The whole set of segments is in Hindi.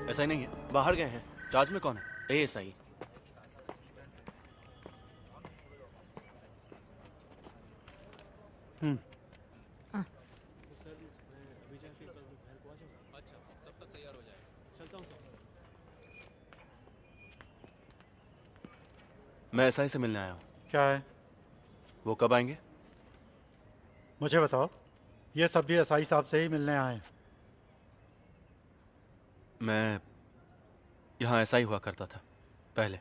ऐसा ही नहीं है, बाहर गए हैं। चार्ज में कौन है? एएसआई। मैं एसआई से मिलने आया हूँ। क्या है? वो कब आएंगे? मुझे बताओ। ये सब भी एसआई साहब से ही मिलने आए हैं। मैं यहाँ एसआई हुआ करता था पहले।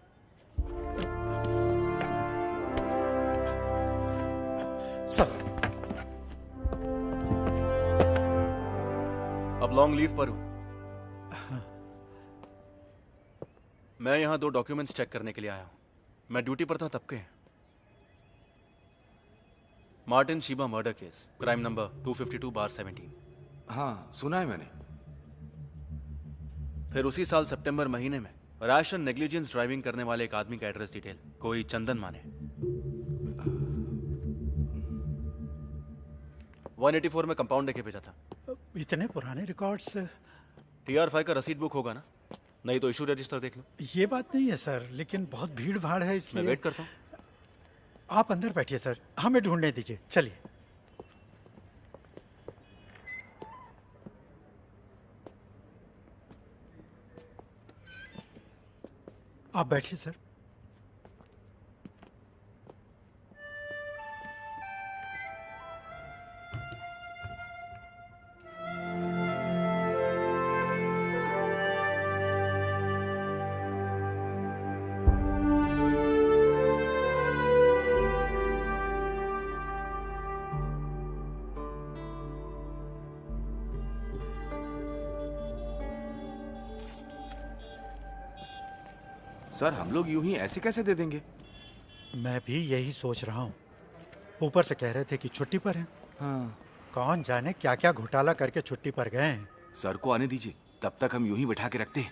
सर, अब लॉन्ग लीव पर हूँ। मैं यहाँ 2 डॉक्यूमेंट्स चेक करने के लिए आया हूँ। मैं ड्यूटी पर था तब के। Martin Sheeba murder case, crime number 252/17। हाँ, सुना है मैंने। फिर उसी साल सितंबर महीने में रैश एंड नेग्लिजेंस ड्राइविंग करने वाले एक आदमी का एड्रेस डिटेल, कोई चंदन माने। 184 में कंपाउंड देके भेजा था। इतने पुराने रिकॉर्ड्स। TR5 का रसीद बुक होगा ना? नहीं तो इशू रजिस्टर देख लो। ये बात नहीं है सर, लेकिन बहुत भीड़ भाड़ है इसलिए। मैं वेट करता हूँ। आप अंदर बैठिए सर, हमें ढूंढने दीजिए। चलिए। आप बैठिए सर। सर, हम लोग यूं ही ऐसे कैसे दे देंगे? मैं भी यही सोच रहा हूँ। ऊपर से कह रहे थे कि छुट्टी पर हैं। हाँ। कौन जाने क्या क्या घोटाला करके छुट्टी पर गए हैं। सर को आने दीजिए, तब तक हम यूं ही बैठा के रखते हैं।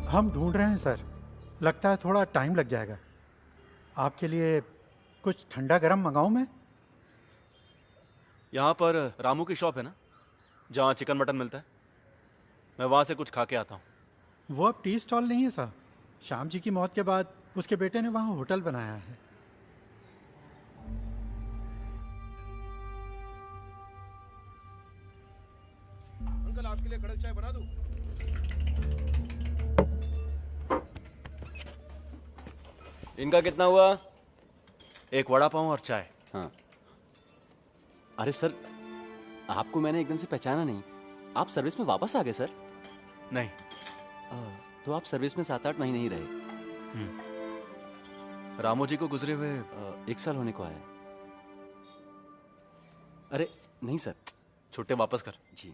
हम ढूंढ रहे हैं सर। लगता है थोड़ा टाइम लग जाएगा। आपके लिए कुछ ठंडा गरम मंगाऊं मैं? यहाँ पर रामू की शॉप है ना, जहाँ चिकन मटन मिलता है? मैं वहाँ से कुछ खा के आता हूँ। वो अब टी स्टॉल नहीं है साहब। श्याम जी की मौत के बाद उसके बेटे ने वहाँ होटल बनाया है। अंकल, आपके लिए कड़क चाय बना दूँ? इनका कितना हुआ? एक वड़ा पाव और चाय। हाँ। अरे सर, आपको मैंने एकदम से पहचाना नहीं। आप सर्विस में वापस आ गए सर? नहीं। तो आप सर्विस में 7-8 महीने ही रहे? रामू जी को गुजरे हुए 1 साल होने को आया। अरे नहीं सर, छुट्टे वापस कर। जी।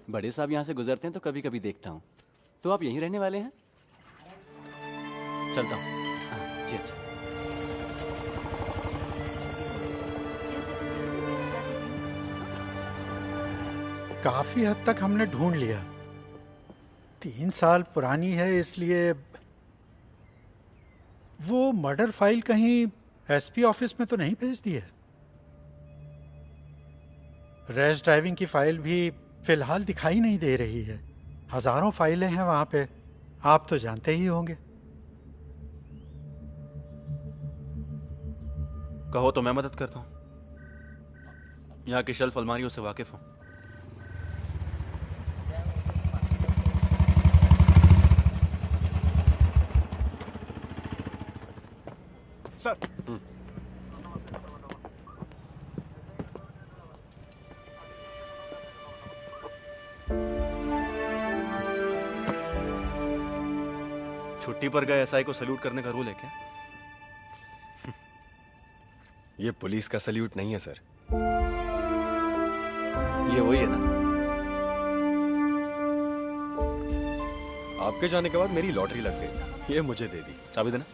बड़े साहब यहाँ से गुजरते हैं तो कभी कभी देखता हूँ। तो आप यहीं रहने वाले हैं? चलता हूँ। जी अच्छा। काफी हद तक हमने ढूंढ लिया। 3 साल पुरानी है, इसलिए वो मर्डर फाइल कहीं एसपी ऑफिस में तो नहीं भेज दी है। रैश ड्राइविंग की फाइल भी फिलहाल दिखाई नहीं दे रही है। हजारों फाइलें हैं वहां पे, आप तो जानते ही होंगे। कहो तो मैं मदद करता हूँ। यहाँ की शेल्फ अलमारियों से वाकिफ हूँ। सर, छुट्टी पर गए एसआई को सल्यूट करने का रूल है क्या? ये पुलिस का सल्यूट नहीं है सर। ये वही है ना? आपके जाने के बाद मेरी लॉटरी लग गई, ये मुझे दे दी। चाबी देना।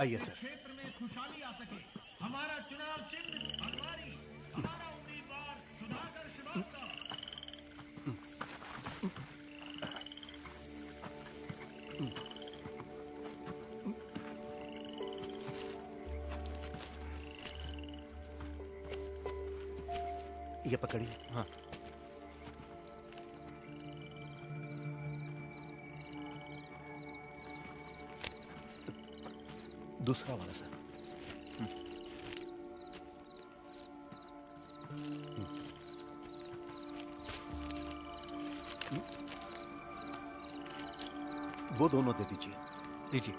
आइए सर। क्षेत्र में खुशहाली आ सके। हमारा चुनाव चिन्ह अलमारी, हमारा उम्मीदवार सुधाकर श्रीवास्तव। ये पकड़िए। हाँ। दूसरा वाला सर। वो दोनों दे दीजिए। लीजिए।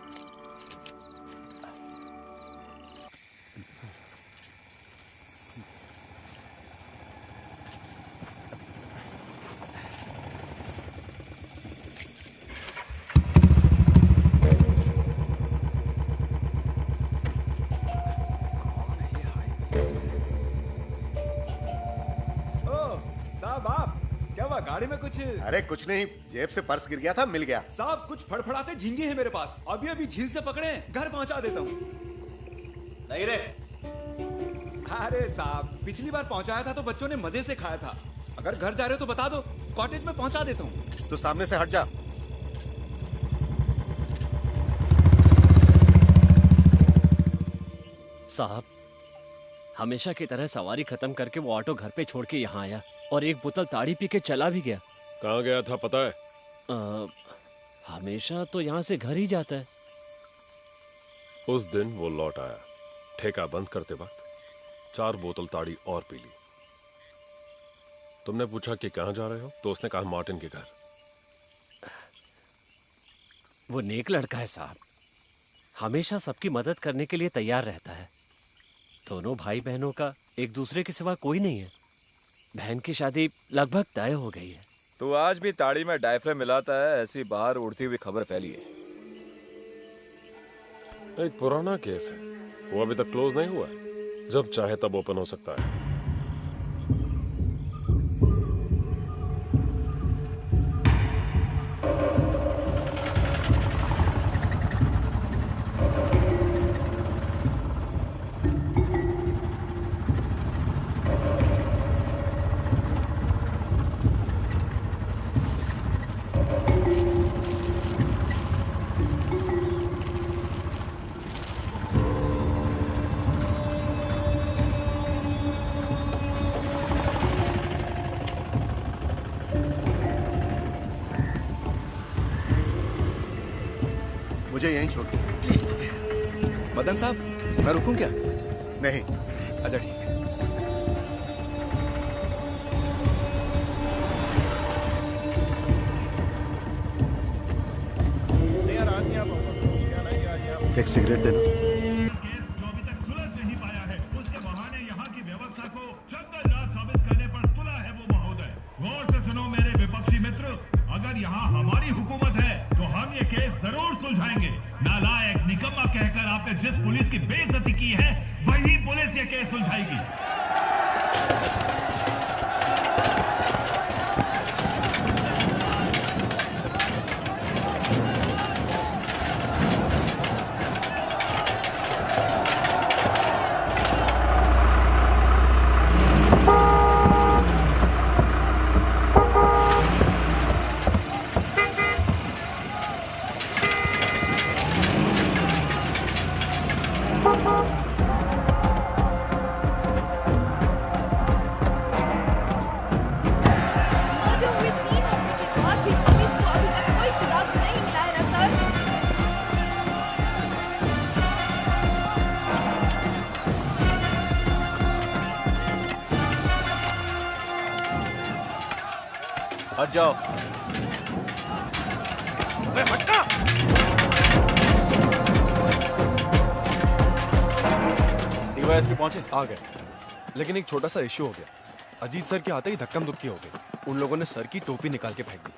गाड़ी में कुछ? अरे कुछ नहीं, जेब से पर्स गिर गया था, मिल गया। साहब कुछ फड़फड़ाते झींगे हैं मेरे पास, अभी अभी झील से पकड़े, घर पहुंचा देता हूँ। नहीं रे। अरे साहब पिछली बार पहुंचाया था तो बच्चों ने मजे से खाया था, अगर घर जा रहे हो तो बता दो, कॉटेज में पहुंचा देता हूँ। तो सामने से हट जा। साहब हमेशा की तरह सवारी खत्म करके वो ऑटो घर पे छोड़ के यहाँ आया और एक बोतल ताड़ी पी के चला भी गया। कहाँ गया था पता है? हमेशा तो यहाँ से घर ही जाता है। उस दिन वो लौट आया, ठेका बंद करते वक्त 4 बोतल ताड़ी और पी ली। तुमने पूछा कि कहाँ जा रहे हो तो उसने कहा मार्टिन के घर। वो नेक लड़का है साहब, हमेशा सबकी मदद करने के लिए तैयार रहता है। दोनों भाई बहनों का एक दूसरे के सिवा कोई नहीं है। बहन की शादी लगभग तय हो गई है। तो आज भी ताड़ी में डायफ्राम मिलाता है, ऐसी बाहर उड़ती हुई खबर फैली है। एक पुराना केस है, वो अभी तक क्लोज नहीं हुआ है, जब चाहे तब ओपन हो सकता है। मुझे यहीं छोड़। मदन साहब मैं रुकूं क्या? नहीं। अच्छा ठीक है। नहीं यार, आज नहीं आ पाऊंगा। क्या नहीं, आज यहाँ एक सिगरेट देना। जो अभी तक सुलझ नहीं पाया है, उसके बहाने यहाँ की व्यवस्था को जंगलराज साबित करने पर तुला है वो महोदय। गौर से सुनो मेरे विपक्षी मित्र, अगर यहाँ हमारी हुकूमत है तो हम ये केस जरूर सुलझाएंगे। नालायक निकम्मा कहकर आपने जिस पुलिस की बेइज्जती की है, वही पुलिस ये केस सुलझाएगी। हट जाओ। डीवाईएसपी पहुंचे? आ गए, लेकिन एक छोटा सा इश्यू हो गया। अजीत सर के आते ही धक्कम धुक्की हो गई। उन लोगों ने सर की टोपी निकाल के फेंक दी।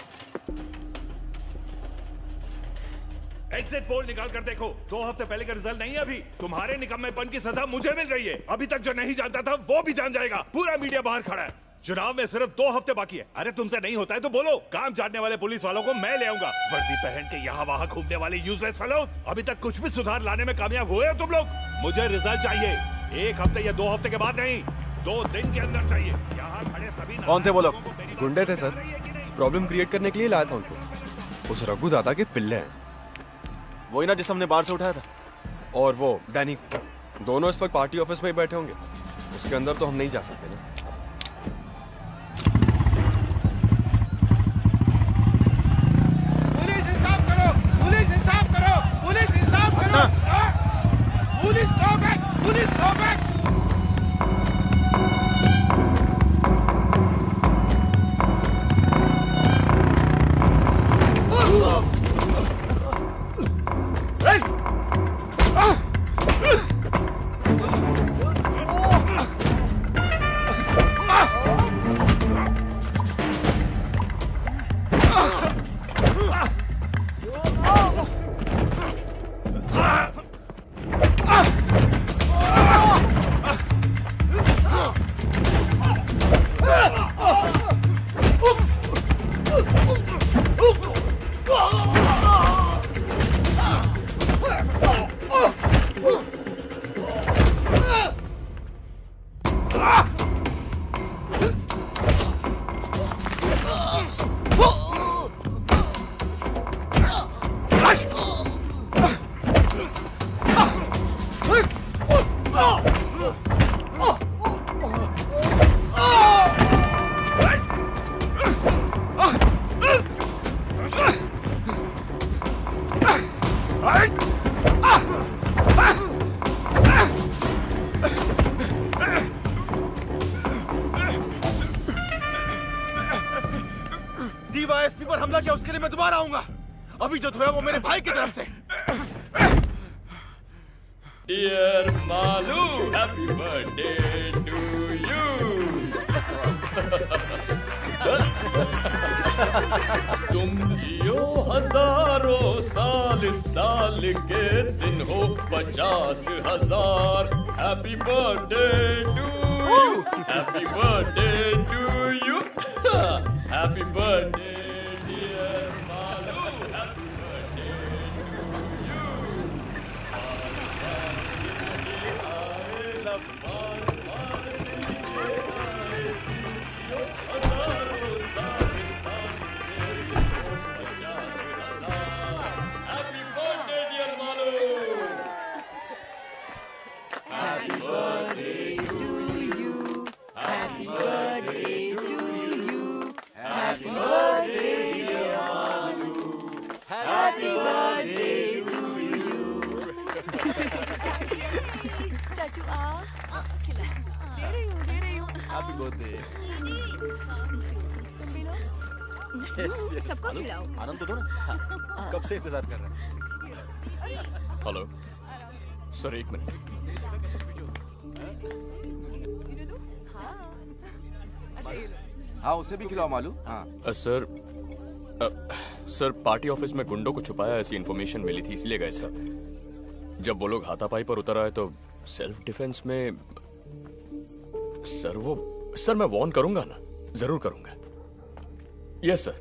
एग्जिट पोल निकाल कर देखो, 2 हफ्ते पहले का रिजल्ट नहीं है अभी। तुम्हारे निकम्मेपन की सजा मुझे मिल रही है। अभी तक जो नहीं जानता था वो भी जान जाएगा। पूरा मीडिया बाहर खड़ा है। चुनाव में सिर्फ 2 हफ्ते बाकी है। अरे तुमसे नहीं होता है तो बोलो। काम जानने वाले पुलिस वालों को मैं ले आऊंगा। वर्दी पहन के यहाँ वहाँ घूमने वाले यूजलेस फेलोज। अभी तक कुछ भी सुधार लाने में कामयाब हुए हो तुम लोग? मुझे रिजल्ट चाहिए 1 हफ्ते या 2 हफ्ते के बाद नहीं, 2 दिन के अंदर चाहिए। यहाँ खड़े सभी कौन थे वो लोग? गुंडे थे सर, प्रॉब्लम क्रिएट करने के लिए लाया था उनको। उस रघु दादा के पिल्ले हैं। वही ना जिस हमने बाहर से उठाया था? और वो डैनी, दोनों इस वक्त पार्टी ऑफिस में ही बैठे होंगे। उसके अंदर तो हम नहीं जा सकते ना। पुलिस इंसाफ करो, पुलिस इंसाफ करो, पुलिस इंसाफ करो। Police go back, police go back. DYSP पर हमला किया उसके लिए मैं दोबारा आऊंगा। अभी जो धोया वो मेरे भाई की तरफ से। Dear Malu, happy birthday to you. तुम जियो हजारों साल, साल के दिन हो 50,000। Happy birthday to you. Happy birthday to you. Happy birthday, dear Malu. Happy birthday to you. Happy birthday, dear Malu. Happy birthday to you. Happy birthday to you. Happy birthday, dear Malu. Happy birthday to you. चाचू आ खिला। दे रही हूँ। Happy birthday. तुम भी लो। सबको खिलाओ। आनंद तो दो ना। कब से इंतजार कर रहे हैं? Hello sir, 1 minute. हाँ उसे भी खिलाओ मालू। हाँ सर पार्टी ऑफिस में गुंडों को छुपाया ऐसी इन्फॉर्मेशन मिली थी, इसलिए गए सर। जब वो लोग हाथापाई पर उतर आए तो सेल्फ डिफेंस में सर मैं वार्न करूंगा ना, जरूर करूंगा। यस सर,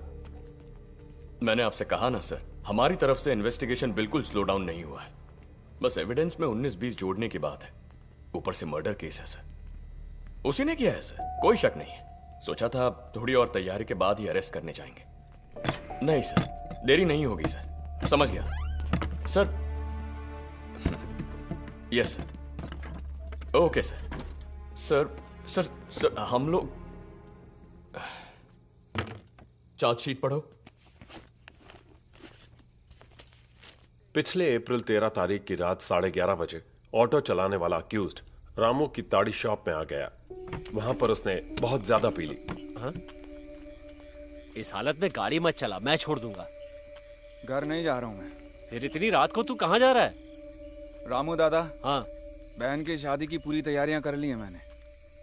मैंने आपसे कहा ना सर, हमारी तरफ से इन्वेस्टिगेशन बिल्कुल स्लो डाउन नहीं हुआ है। बस एविडेंस में 19-20 जोड़ने की बात है। ऊपर से मर्डर केस है सर, उसी ने किया है सर, कोई शक नहीं है। सोचा था थोड़ी और तैयारी के बाद ही अरेस्ट करने जाएंगे। नहीं सर, देरी नहीं होगी सर। समझ गया sir. Yes sir, okay sir. Sir हम लोग चार्जशीट पढ़ो। पिछले अप्रैल 13 तारीख की रात 11:30 बजे ऑटो चलाने वाला अक्यूज्ड रामू की ताड़ी शॉप में आ गया। वहां पर उसने बहुत ज्यादा पी ली। इस हालत में गाड़ी मत चला, मैं छोड़ दूंगा। घर नहीं जा रहा हूँ मैं। फिर इतनी रात को तू कहाँ जा रहा है? रामू दादा, हाँ, बहन की शादी की पूरी तैयारियां कर ली हैं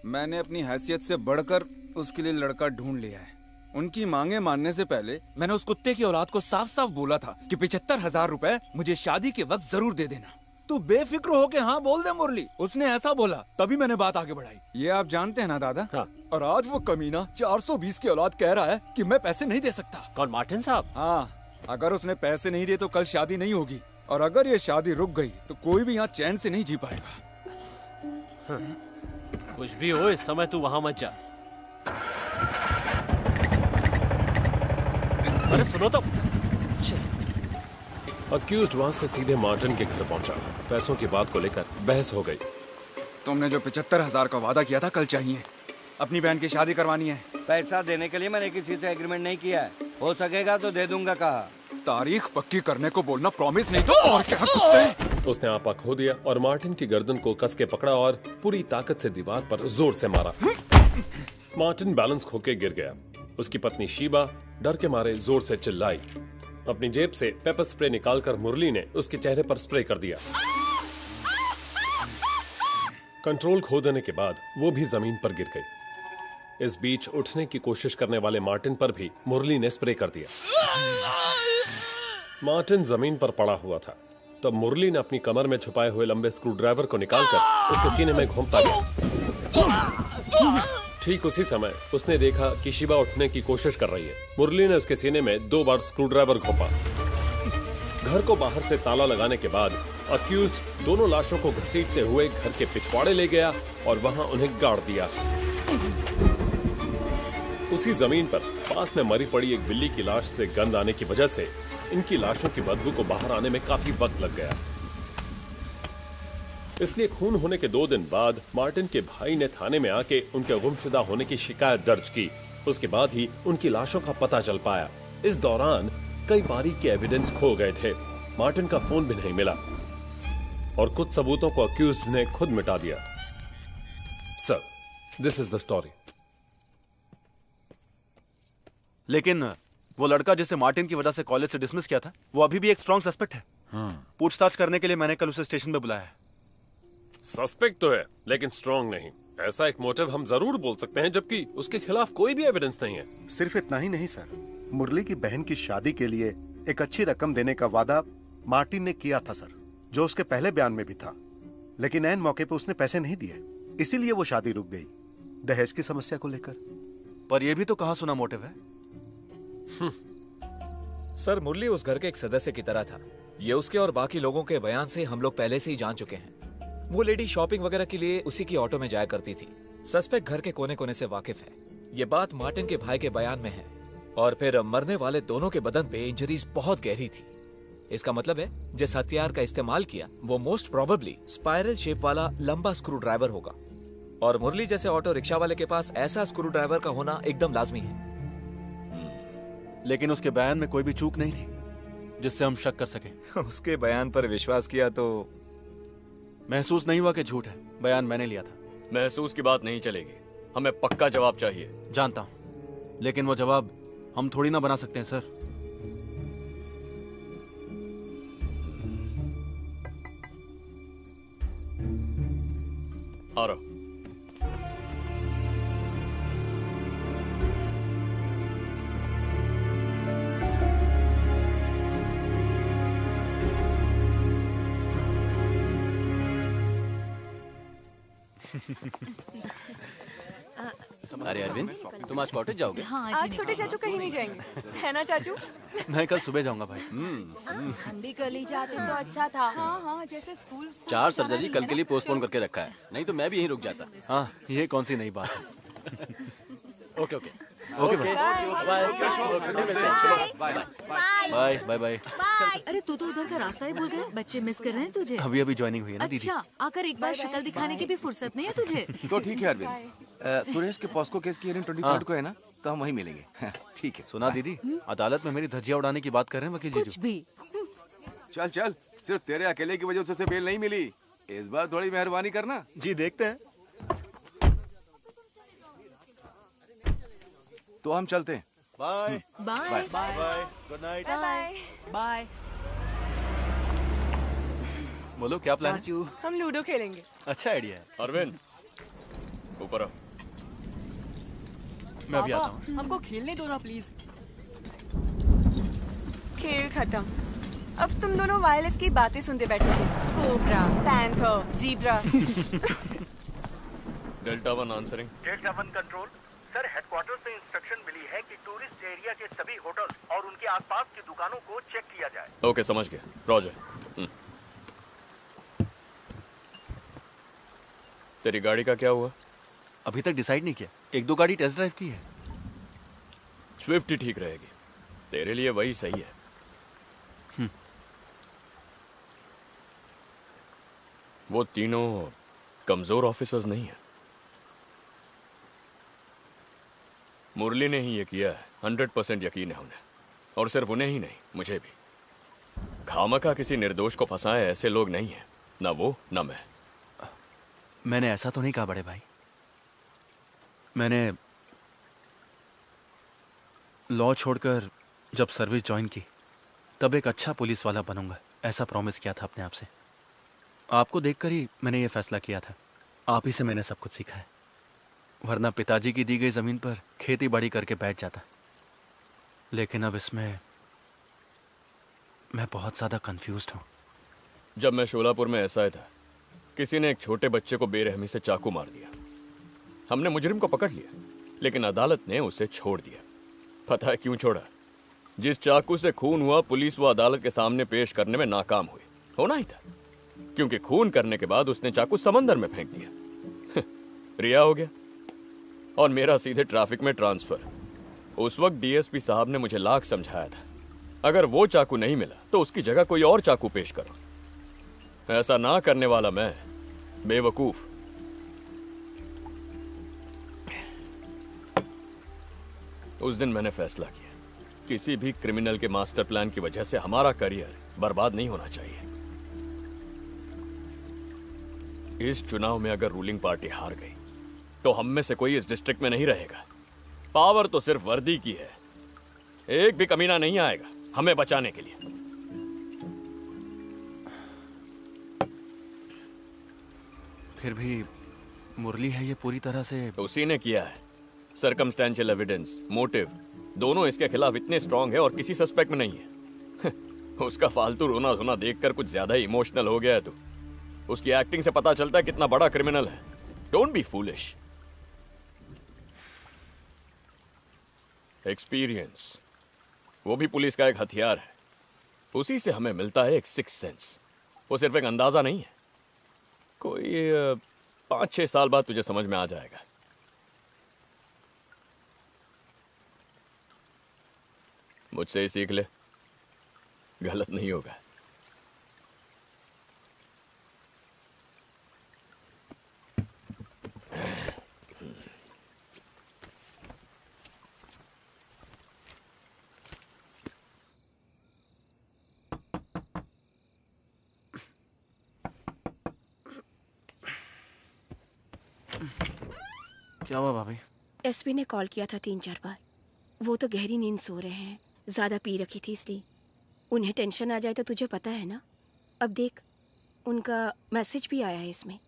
मैंने अपनी हैसियत से बढ़कर उसके लिए लड़का ढूंढ लिया है। उनकी मांगे मानने से पहले मैंने उस कुत्ते की औलाद को साफ साफ बोला था कि 75,000 रुपए मुझे शादी के वक्त जरूर दे देना। तू बेफिक्र होके हाँ बोल दे मुरली। उसने ऐसा बोला, तभी मैंने बात आगे बढ़ाई। ये आप जानते हैं ना दादा? हाँ। और आज वो कमीना 420 की औलाद कह रहा है कि मैं पैसे नहीं दे सकता। कौन, मार्टिन साहब? हाँ, अगर उसने पैसे नहीं दिए तो कल शादी नहीं होगी, और अगर ये शादी रुक गई तो कोई भी यहाँ चैन से नहीं जी पाएगा। हाँ। कुछ भी हो, इस समय तू वहां मत जा। अरे सुनो तो। अक्यूज्ड वहां से सीधे मार्टिन के घर पहुंचा। पैसों की बात को लेकर बहस हो गई। तुमने जो 75,000 का वादा किया था कल चाहिए। अपनी बहन की शादी करवानी है। पैसा देने के लिए मैंने किसी से एग्रीमेंट नहीं किया है। हो सकेगा तो दे दूंगा कहा। तारीख पक्की करने को बोलना, प्रॉमिस नहीं तो और क्या कुत्ते। उसने आपा खो दिया और मार्टिन की गर्दन को कस के पकड़ा और पूरी ताकत से दीवार पर जोर से मारा। मार्टिन बैलेंस खोके गिर गया। उसकी पत्नी शीबा डर के मारे जोर से चिल्लाई। अपनी जेब से पेपर स्प्रे निकालकर मुरली ने उसके चेहरे पर स्प्रे कर दिया। कंट्रोल खो देने के बाद वो भी जमीन पर गिर गई। इस बीच उठने की कोशिश करने वाले मार्टिन पर भी मुरली ने स्प्रे कर दिया। मार्टिन जमीन पर पड़ा हुआ था। तब मुरली ने अपनी कमर में छुपाए हुए लंबे स्क्रू ड्राइवर को निकालकर उसके सीने में घोंपता गया। ठीक उसी समय उसने देखा कि शिबा उठने की कोशिश कर रही है। मुरली ने उसके सीने में 2 बार स्क्रू ड्राइवर घोंपा। घर को बाहर से ताला लगाने के बाद अक्यूज्ड दोनों लाशों को घसीटते हुए घर के पिछवाड़े ले गया और वहां उन्हें गाड़ दिया। उसी जमीन पर पास में मरी पड़ी एक बिल्ली की लाश से गंध आने की वजह से इनकी लाशों की बदबू को बाहर आने में काफी वक्त लग गया। इसलिए खून होने के 2 दिन बाद मार्टिन के भाई ने थाने में आके उनके गुमशुदा होने की शिकायत दर्ज की। उसके बाद ही उनकी लाशों का पता चल पाया। इस दौरान कई बारीक के एविडेंस खो गए थे। मार्टिन का फोन भी नहीं मिला और कुछ सबूतों को अक्यूज्ड ने खुद मिटा दिया। Sir, this is the story. लेकिन वो लड़का जिसे मार्टिन की वजह से कॉलेज से डिसमिस किया था, वो अभी भी एक स्ट्रॉन्ग सस्पेक्ट है। पूछताछ करने के लिए मैंने कल उसे स्टेशन पे बुलाया है। सस्पेक्ट तो है, लेकिन स्ट्रॉन्ग नहीं। ऐसा एक मोटिव हम जरूर बोल सकते हैं, जबकि उसके खिलाफ कोई भी एविडेंस नहीं है। सिर्फ इतना ही नहीं सर, मुरली की बहन की शादी के लिए एक अच्छी रकम देने का वादा मार्टिन ने किया था सर, जो उसके पहले बयान में भी था। लेकिन ऐन मौके पे उसने पैसे नहीं दिए, इसीलिए वो शादी रुक गई, दहेज की समस्या को लेकर। पर यह भी तो कहा सुना मोटिव है। सर, मुरली उस घर के एक सदस्य की तरह था। ये उसके और बाकी लोगों के बयान से हम लोग पहले से ही जान चुके हैं। वो लेडी शॉपिंग वगैरह के लिए उसी की ऑटो में जाया करती थी। सस्पेक्ट घर के कोने कोने से वाकिफ है। ये बात मार्टिन के भाई के बयान में है। और फिर मरने वाले दोनों के बदन पे इंजरीज बहुत गहरी थी। इसका मतलब है जिस हथियार का इस्तेमाल किया वो मोस्ट प्रोबेबली स्पाइरल शेप वाला लंबा स्क्रू ड्राइवर होगा। और मुरली जैसे ऑटो रिक्शा वाले के पास ऐसा स्क्रू ड्राइवर का होना एकदम लाजमी है। लेकिन उसके बयान में कोई भी चूक नहीं थी जिससे हम शक कर सके। उसके बयान पर विश्वास किया तो महसूस नहीं हुआ कि झूठ है। बयान मैंने लिया था। महसूस की बात नहीं चलेगी, हमें पक्का जवाब चाहिए। जानता हूं, लेकिन वो जवाब हम थोड़ी ना बना सकते हैं सर। आ रहा। अरे अरविंद, तुम आज कॉटेज जाओगे? हाँ, आज छोटे चाचू कहीं नहीं जाएंगे, है ना चाचू? मैं कल सुबह जाऊंगा भाई। हम भी कल ही जाते तो अच्छा था। हाँ हाँ, जैसे स्कूल 4 सर्जरी कल के लिए पोस्टपोन करके रखा है, नहीं तो मैं भी यहीं रुक जाता। हाँ, ये कौन सी नई बात है। Okay okay okay bye bye bye. अरे तू तो उधर का रास्ता ही भूल गया। बच्चे मिस कर रहे हैं तुझे। अभी ज्वाइनिंग हुई है ना दीदी। अच्छा, आकर एक बार शक्ल दिखाने की भी फुर्सत नहीं है तुझे। तो ठीक है अरविंद, सुरेश के पॉस्को केस की हियरिंग 23 को है ना, तो हम वहीं मिलेंगे। ठीक है। सुना दीदी, अदालत में मेरी धज्जियां उड़ाने की बात कर रहे हैं वकील कुछ जीजू। भी। चल चल, सिर्फ तेरे अकेले की वजह से बेल नहीं मिली। इस बार थोड़ी मेहरबानी करना। जी देखते हैं। तो हम चलते हैं। Bye bye bye good night bye bye. बोलो क्या प्लान है? चाचू, हम लूडो खेलेंगे। अच्छा आइडिया है। अरविंद ऊपर आओ। मैं अभी पापा, आता हूँ। हमको खेलने दो ना प्लीज। खेल खत्म। अब तुम दोनों वायरलेस की बातें सुनते बैठोगे। Cobra, panther, zebra. Delta one answering. Delta one control sir, headquarter से इंस्ट्रक्शन मिली है कि टूरिस्ट एरिया के सभी होटल्स और उनके आसपास की दुकानों को चेक किया जाए। ओके समझ गया रॉजर। तेरी गाड़ी का क्या हुआ? अभी तक डिसाइड नहीं किया। एक दो गाड़ी टेस्ट ड्राइव की है। स्विफ्ट ही ठीक रहेगी, तेरे लिए वही सही है। वो तीनों कमजोर ऑफिसर्स नहीं है। मुरली ने ही ये किया है, 100% यकीन है उन्हें। और सिर्फ उन्हें ही नहीं, मुझे भी। खामखा किसी निर्दोष को फंसाए ऐसे लोग नहीं हैं, ना वो ना मैं। मैंने ऐसा तो नहीं कहा बड़े भाई। मैंने लॉ छोड़कर जब सर्विस ज्वाइन की तब एक अच्छा पुलिस वाला बनूंगा, ऐसा प्रॉमिस किया था अपने आप से। आपको देखकर ही मैंने ये फैसला किया था। आप ही से मैंने सब कुछ सीखा है, वरना पिताजी की दी गई जमीन पर खेती बाड़ी करके बैठ जाता। लेकिन अब इसमें मैं बहुत ज्यादा कंफ्यूज्ड हूँ। जब मैं शोलापुर में एसआई था, किसी ने एक छोटे बच्चे को बेरहमी से चाकू मार दिया। हमने मुजरिम को पकड़ लिया, लेकिन अदालत ने उसे छोड़ दिया। पता है क्यों छोड़ा? जिस चाकू से खून हुआ, पुलिस वो अदालत के सामने पेश करने में नाकाम हुई। होना ही था, क्योंकि खून करने के बाद उसने चाकू समंदर में फेंक दिया। रिहा हो गया और मेरा सीधे ट्रैफिक में ट्रांसफर। उस वक्त डीएसपी साहब ने मुझे लाख समझाया था, अगर वो चाकू नहीं मिला तो उसकी जगह कोई और चाकू पेश करो। ऐसा ना करने वाला मैं बेवकूफ। उस दिन मैंने फैसला किया, किसी भी क्रिमिनल के मास्टर प्लान की वजह से हमारा करियर बर्बाद नहीं होना चाहिए। इस चुनाव में अगर रूलिंग पार्टी हार गई तो हम में से कोई इस डिस्ट्रिक्ट में नहीं रहेगा। पावर तो सिर्फ वर्दी की है, एक भी कमीना नहीं आएगा हमें बचाने के लिए। फिर भी मुरली है ये पूरी तरह से। उसी ने किया है। सर्कमस्टेंशियल एविडेंस, मोटिव दोनों इसके खिलाफ इतने स्ट्रांग है और किसी सस्पेक्ट में नहीं है। उसका फालतू रोना धोना देखकर कुछ ज्यादा ही इमोशनल हो गया है तू। उसकी एक्टिंग से पता चलता है कितना बड़ा क्रिमिनल है। Don't be foolish. एक्सपीरियंस, वो भी पुलिस का एक हथियार है। उसी से हमें मिलता है एक सिक्स सेंस। वो सिर्फ एक अंदाजा नहीं है। कोई 5-6 साल बाद तुझे समझ में आ जाएगा। मुझसे ही सीख ले, गलत नहीं होगा। क्या हुआ भाभी? एसपी ने कॉल किया था 3-4 बार। वो तो गहरी नींद सो रहे हैं, ज़्यादा पी रखी थी इसलिए। उन्हें टेंशन आ जाए तो तुझे पता है ना। अब देख, उनका मैसेज भी आया है इसमें।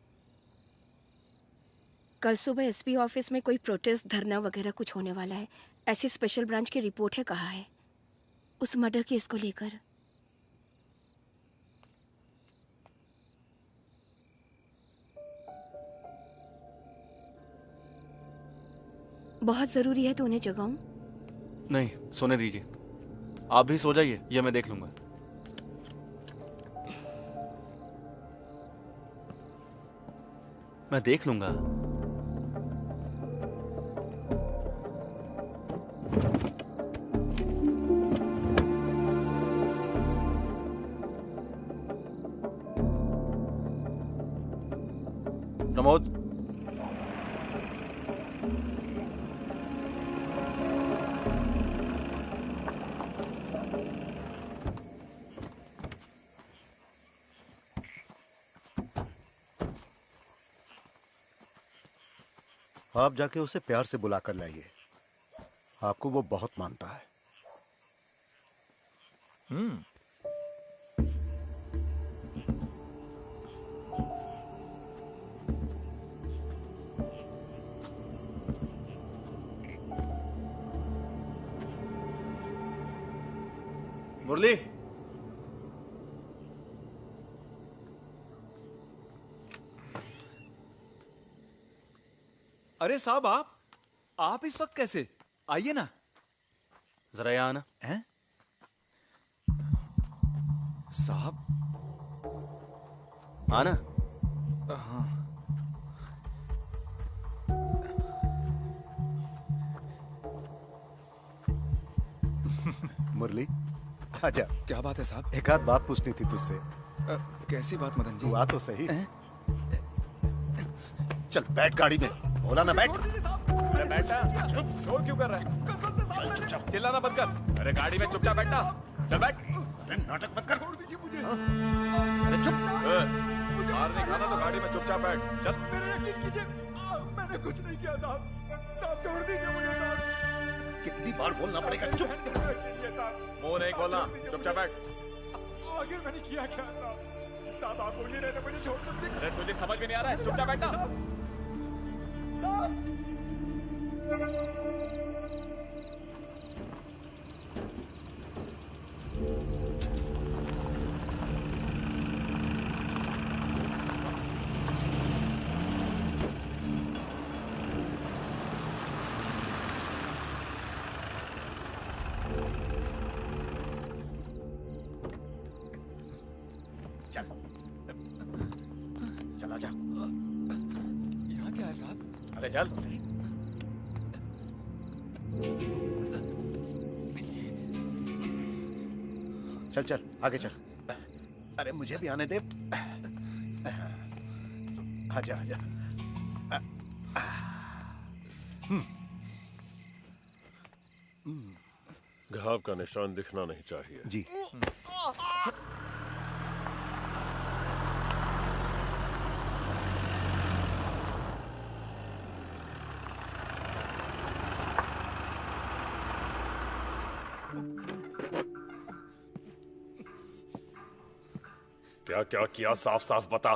कल सुबह एसपी ऑफिस में कोई प्रोटेस्ट, धरना वगैरह कुछ होने वाला है, ऐसी स्पेशल ब्रांच की रिपोर्ट है कहा है, उस मर्डर केस को लेकर। बहुत ज़रूरी है तो उन्हें जगाऊं? नहीं, सोने दीजिए। आप भी सो जाइए, ये मैं देख लूंगा। मैं देख लूंगा। प्रमोद, आप जाके उसे प्यार से बुला कर लाइए। आपको वो बहुत मानता है। मुरली, अरे साहब, आप इस वक्त कैसे? आइए ना। जरा यहाँ आना। हैं? साहब, आना। हाँ। मुरली, आजा। क्या बात है साहब? एक आध बात पूछनी थी तुझसे। कैसी बात मदन जी? तू आ तो सही। चल बैठ गाड़ी में। बोला ना बैठ। अरे बैठा, शोर क्यों कर रहा है? चुपचाप चिल्लाना बंद कर। अरे गाड़ी में चुपचाप बैठना। चल बैठ। अरे नाटक मत कर। छोड़ दीजिए मुझे। अरे चुप। मार नहीं खाना तो गाड़ी में चुपचाप बैठ। चल। मेरे यकीन कीजिए, मैंने कुछ नहीं किया साहब। साहब छोड़ दीजिए मुझे साहब। कितनी बार बोलना पड़ेगा? चुप। मुंह नहीं खोलना, चुपचाप बैठ। आखिर मैंने किया क्या साहब? साहब आप बोलिए नहीं तो मुझे छोड़ दीजिए। अरे तुझे समझ में नहीं आ रहा है? चुपचाप बैठना। साहब। चल, चला जा। यहाँ क्या है साहब? अरे चल। चल चल आगे चल। अरे मुझे भी आने दे। आजा आजा। घाव का निशान दिखना नहीं चाहिए। जी। क्या क्या किया साफ साफ बता,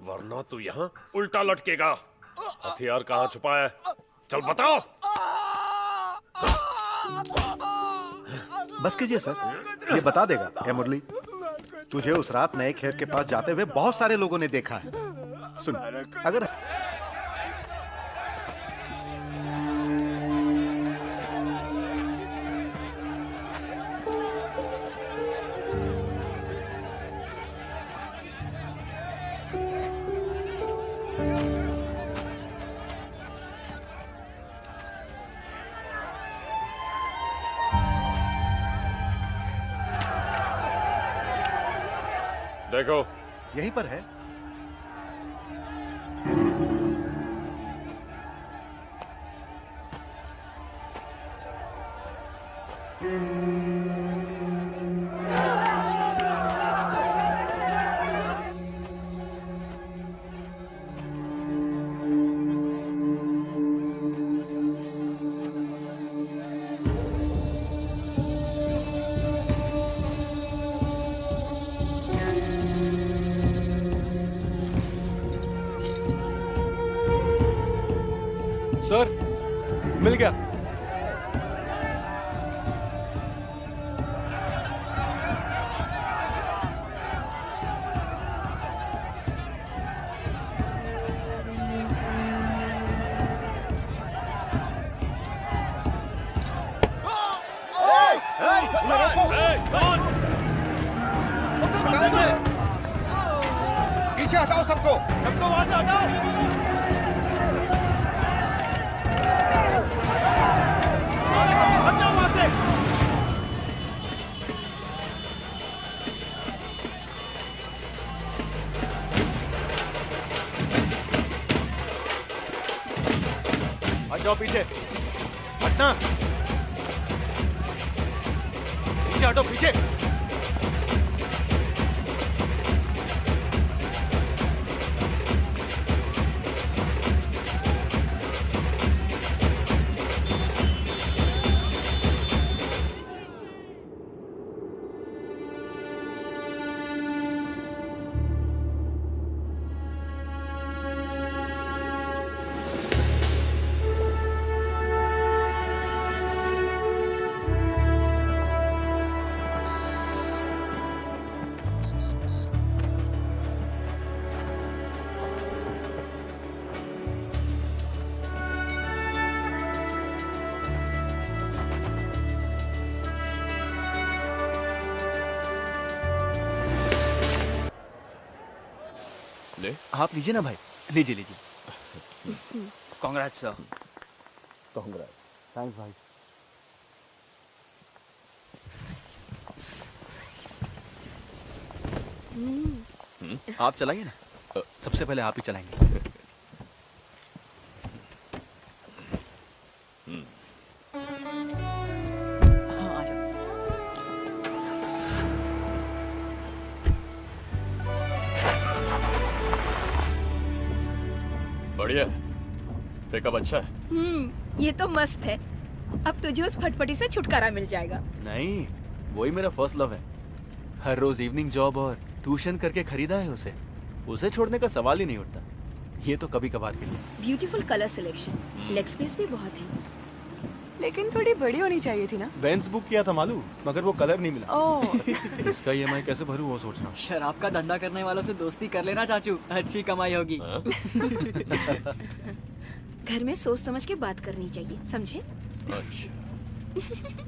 वरना तू यहाँ उल्टा लटकेगा। हथियार कहाँ छुपा है? चल बताओ। बस कीजिए सर, ये बता देगा। ए मुरली, तुझे उस रात नए खेत के पास जाते हुए बहुत सारे लोगों ने देखा है। सुन, अगर देखो यहीं पर है। सर, मिल गया। पीछे हटाओ सबको, सबको वहां से हटाओ। हट जाओ पीछे, हटना। पीछे हटो, पीछे। आप लीजिए ना भाई, लीजिए लीजिए। Congrats sir. कांग्रेट्स। थैंक्स भाई। आप चलाइए ना, सबसे पहले आप ही चलाएंगे। बढ़िया, पिकअप अच्छा है। ये तो मस्त है। अब तुझे उस फटफटी से छुटकारा मिल जाएगा। नहीं, वही मेरा फर्स्ट लव है। हर रोज इवनिंग जॉब और ट्यूशन करके खरीदा है उसे। उसे छोड़ने का सवाल ही नहीं उठता। ये तो कभी कभार के लिए। Beautiful colour selection, leg space भी बहुत है। लेकिन थोड़ी बड़ी होनी चाहिए थी ना। बेंज बुक किया था मालूम, मगर वो कलर नहीं मिला। ओह। इसका ईएमआई कैसे भरूं वो सोच रहा हूँ। शराब का धंधा करने वालों से दोस्ती कर लेना चाचू, अच्छी कमाई होगी। घर में सोच समझ के बात करनी चाहिए, समझे? अच्छा,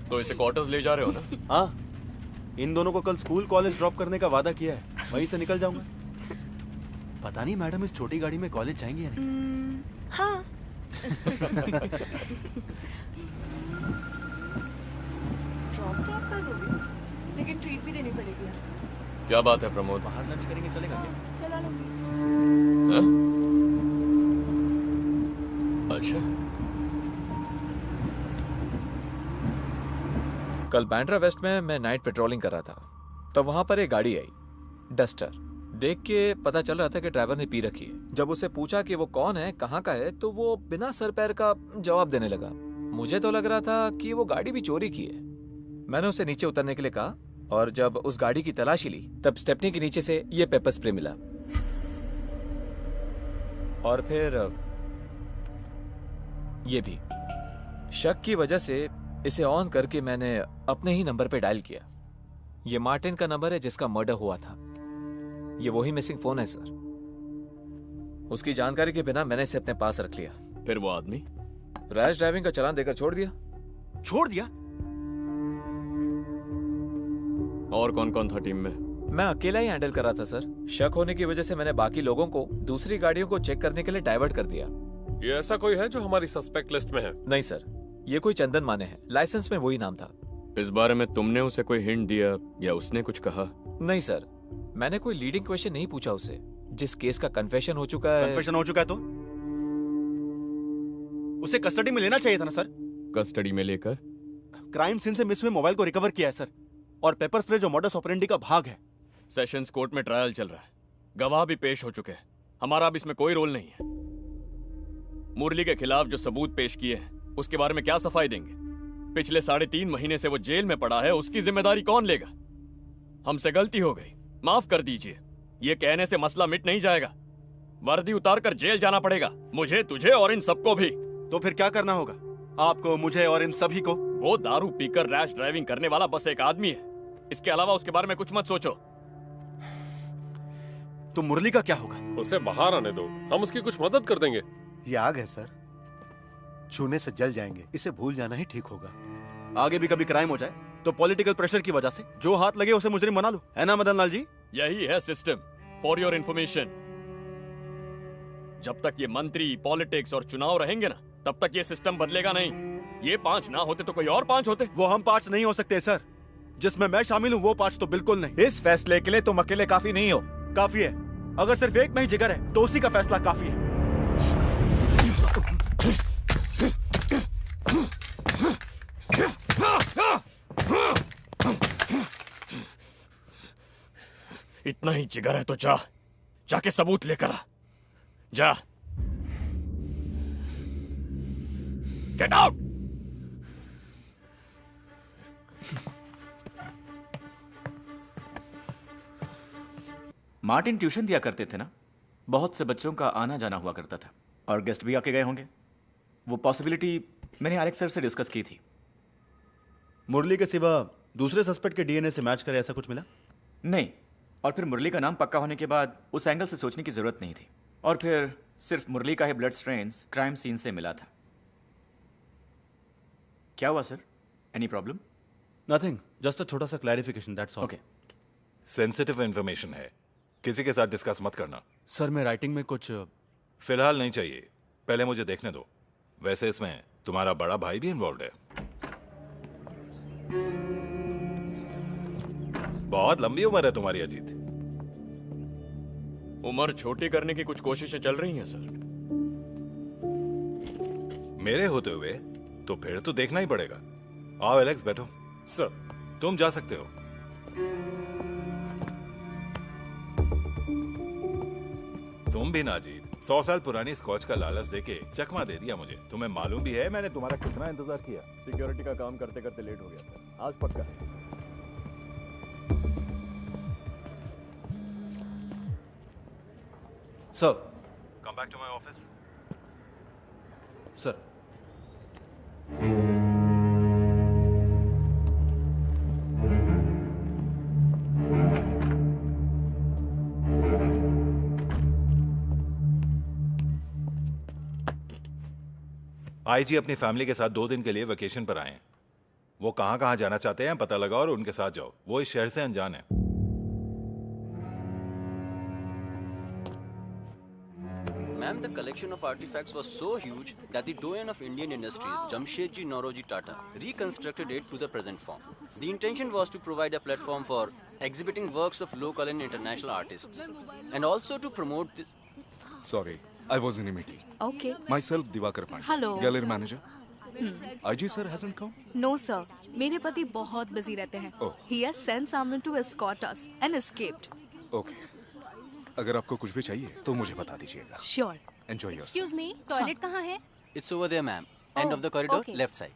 तो इसे क्वार्टर्स ले जा रहे हो ना? हाँ, इन दोनों को कल स्कूल कॉलेज ड्रॉप करने का वादा किया है, वहीं से निकल जाऊंगा। पता नहीं मैडम इस छोटी गाड़ी में कॉलेज जाएंगी या नहीं। हाँ। ड्रॉप तो आप कर दोगे, लेकिन ट्रीट भी देनी पड़ेगी। क्या बात है प्रमोद? बाहर लंच करेंगे, चलेगा क्या? चला लो। अच्छा। कल बैंड्रा वेस्ट में मैं नाइट पेट्रोलिंग कर रहा था, तब वहां पर एक गाड़ी आई, डस्टर। देख के पता चल रहा था कि ड्राइवर ने पी रखी है। जब उसे पूछा कि वो कौन है, कहाँ का है, तो वो बिना सर पैर का जवाब देने लगा। मुझे तो लग रहा था कि वो गाड़ी भी चोरी की है। मैंने उसे नीचे उतरने के लिए कहा, और जब उस गाड़ी की तलाशी ली तब स्टेपनी के नीचे से ये पेपर स्प्रे मिला। और फिर ये भी। शक की वजह से इसे ऑन करके मैंने अपने ही नंबर पे डायल किया। ये मार्टिन का नंबर है जिसका मर्डर हुआ था। ये वही मिसिंग फोन है सर। उसकी जानकारी के बिना मैंने इसे अपने पास रख लिया। फिर वो आदमी रैश ड्राइविंग का चालान देकर छोड़ दिया। छोड़ दिया? और कौन कौन था टीम में? मैं अकेला ही हैंडल कर रहा था सर। शक होने की वजह से मैंने बाकी लोगों को दूसरी गाड़ियों को चेक करने के लिए डाइवर्ट कर दिया। ये ऐसा कोई है जो हमारी सस्पेक्ट लिस्ट में है? नहीं सर, ये कोई चंदन माने है, लाइसेंस में वही नाम था। इस बारे में तुमने उसे कोई हिंट दिया या उसने कुछ कहा? नहीं सर, मैंने कोई लीडिंग क्वेश्चन नहीं पूछा उसे। जिस केस का कन्फेशन हो चुका है। कन्फेशन हो चुका है तो उसे कस्टडी में लेना चाहिए था ना सर। कस्टडी में लेकर? क्राइम सीन से मिस हुए मोबाइल को रिकवर किया है सर, और पेपर स्प्रे जो मॉडस ऑपरेंडी का भाग है। सेशंस कोर्ट में ट्रायल चल रहा है, गवाह भी पेश हो चुके हैं। हमारा अब इसमें कोई रोल नहीं है। मुरली के खिलाफ जो सबूत पेश किए हैं उसके बारे में क्या सफाई देंगे? पिछले 3.5 महीने से वो जेल में पड़ा है, उसकी जिम्मेदारी कौन लेगा? हमसे गलती हो गई, माफ कर दीजिए। ये कहने से मसला मिट नहीं जाएगा। वर्दी उतारकर जेल जाना पड़ेगा, मुझे, तुझे और इन सबको भी। तो फिर क्या करना होगा आपको, मुझे और इन सभी को? वो दारू पीकर रैश ड्राइविंग करने वाला बस एक आदमी है। इसके अलावा उसके बारे में कुछ मत सोचो। तो मुरली का क्या होगा? उसे बाहर आने दो, हम उसकी कुछ मदद कर देंगे। ये आग है सर, छूने से जल जाएंगे। इसे भूल जाना ही ठीक होगा। आगे भी कभी क्राइम हो जाए तो पॉलिटिकल प्रेशर की वजह से जो हाथ लगे उसे मुजरिम बना लो, है ना मदन लाल जी? यही है सिस्टम, फॉर योर इंफॉर्मेशन। जब तक ये मंत्री, पॉलिटिक्स और चुनाव रहेंगे ना, तब तक ये सिस्टम बदलेगा नहीं। ये 5 ना होते तो कोई और 5 होते। वो हम 5 नहीं हो सकते सर, जिसमें मैं शामिल हूँ वो 5 तो बिल्कुल नहीं। इस फैसले के लिए तुम अकेले काफी नहीं हो। काफी है। अगर सिर्फ एक में ही जिगर है तो उसी का फैसला काफी है। इतना ही जिगर है तो जाके सबूत लेकर आ। जा। Get out. मार्टिन ट्यूशन दिया करते थे ना, बहुत से बच्चों का आना जाना हुआ करता था और गेस्ट भी आके गए होंगे। वो पॉसिबिलिटी मैंने एलेक्स सर से डिस्कस की थी। मुरली के सिवा दूसरे सस्पेक्ट के डीएनए से मैच करे ऐसा कुछ मिला? नहीं, और फिर मुरली का नाम पक्का होने के बाद उस एंगल से सोचने की जरूरत नहीं थी। और फिर सिर्फ मुरली का ही ब्लड स्ट्रेन्स क्राइम सीन से मिला था। क्या हुआ sir? Any problem? Nothing, just a छोटा सा clarification, that's all. Okay. Sensitive information है, किसी के साथ डिस्कस मत करना। सर मैं राइटिंग में कुछ फिलहाल नहीं चाहिए, पहले मुझे देखने दो। वैसे इसमें तुम्हारा बड़ा भाई भी इन्वॉल्व है। बहुत लंबी उम्र है तुम्हारी अजीत। उम्र छोटी करने की कुछ कोशिशें चल रही हैं सर। मेरे होते हुए तो फिर तो देखना ही पड़ेगा। आओ एलेक्स, बैठो। सर तुम जा सकते हो। तुम भी ना अजीत, 100 साल पुरानी स्कॉच का लालच देके चकमा दे दिया मुझे। तुम्हें मालूम भी है मैंने तुम्हारा कितना इंतजार किया। सिक्योरिटी का काम करते करते लेट हो गया सर, आज पक्का। Sir come back to my office. Sir IG अपनी फैमिली के साथ 2 दिन के लिए वेकेशन पर आए हैं। वो कहां कहां जाना चाहते हैं पता लगाओ और उनके साथ जाओ। वो इस शहर से अनजान है। Ma'am, the collection of artifacts was so huge that the doyen of Indian industries, Jamshedji Nauroji Tata, reconstructed it to the present form. The intention was to provide a platform for exhibiting works of local and international artists, and also to promote the... Sorry, I was in a meeting. Okay. Myself, Divakar Pandey. Hello. Gallery manager. IG sir hasn't come? No sir, मेरे पति बहुत बिजी रहते हैं. Oh. He has sent someone to escort us and escaped. Okay. अगर आपको कुछ भी चाहिए तो मुझे बता दीजिएगा. Sure. Enjoy yourself. Excuse me, toilet कहाँ है? It's over there, ma'am. End of the corridor, okay. left side.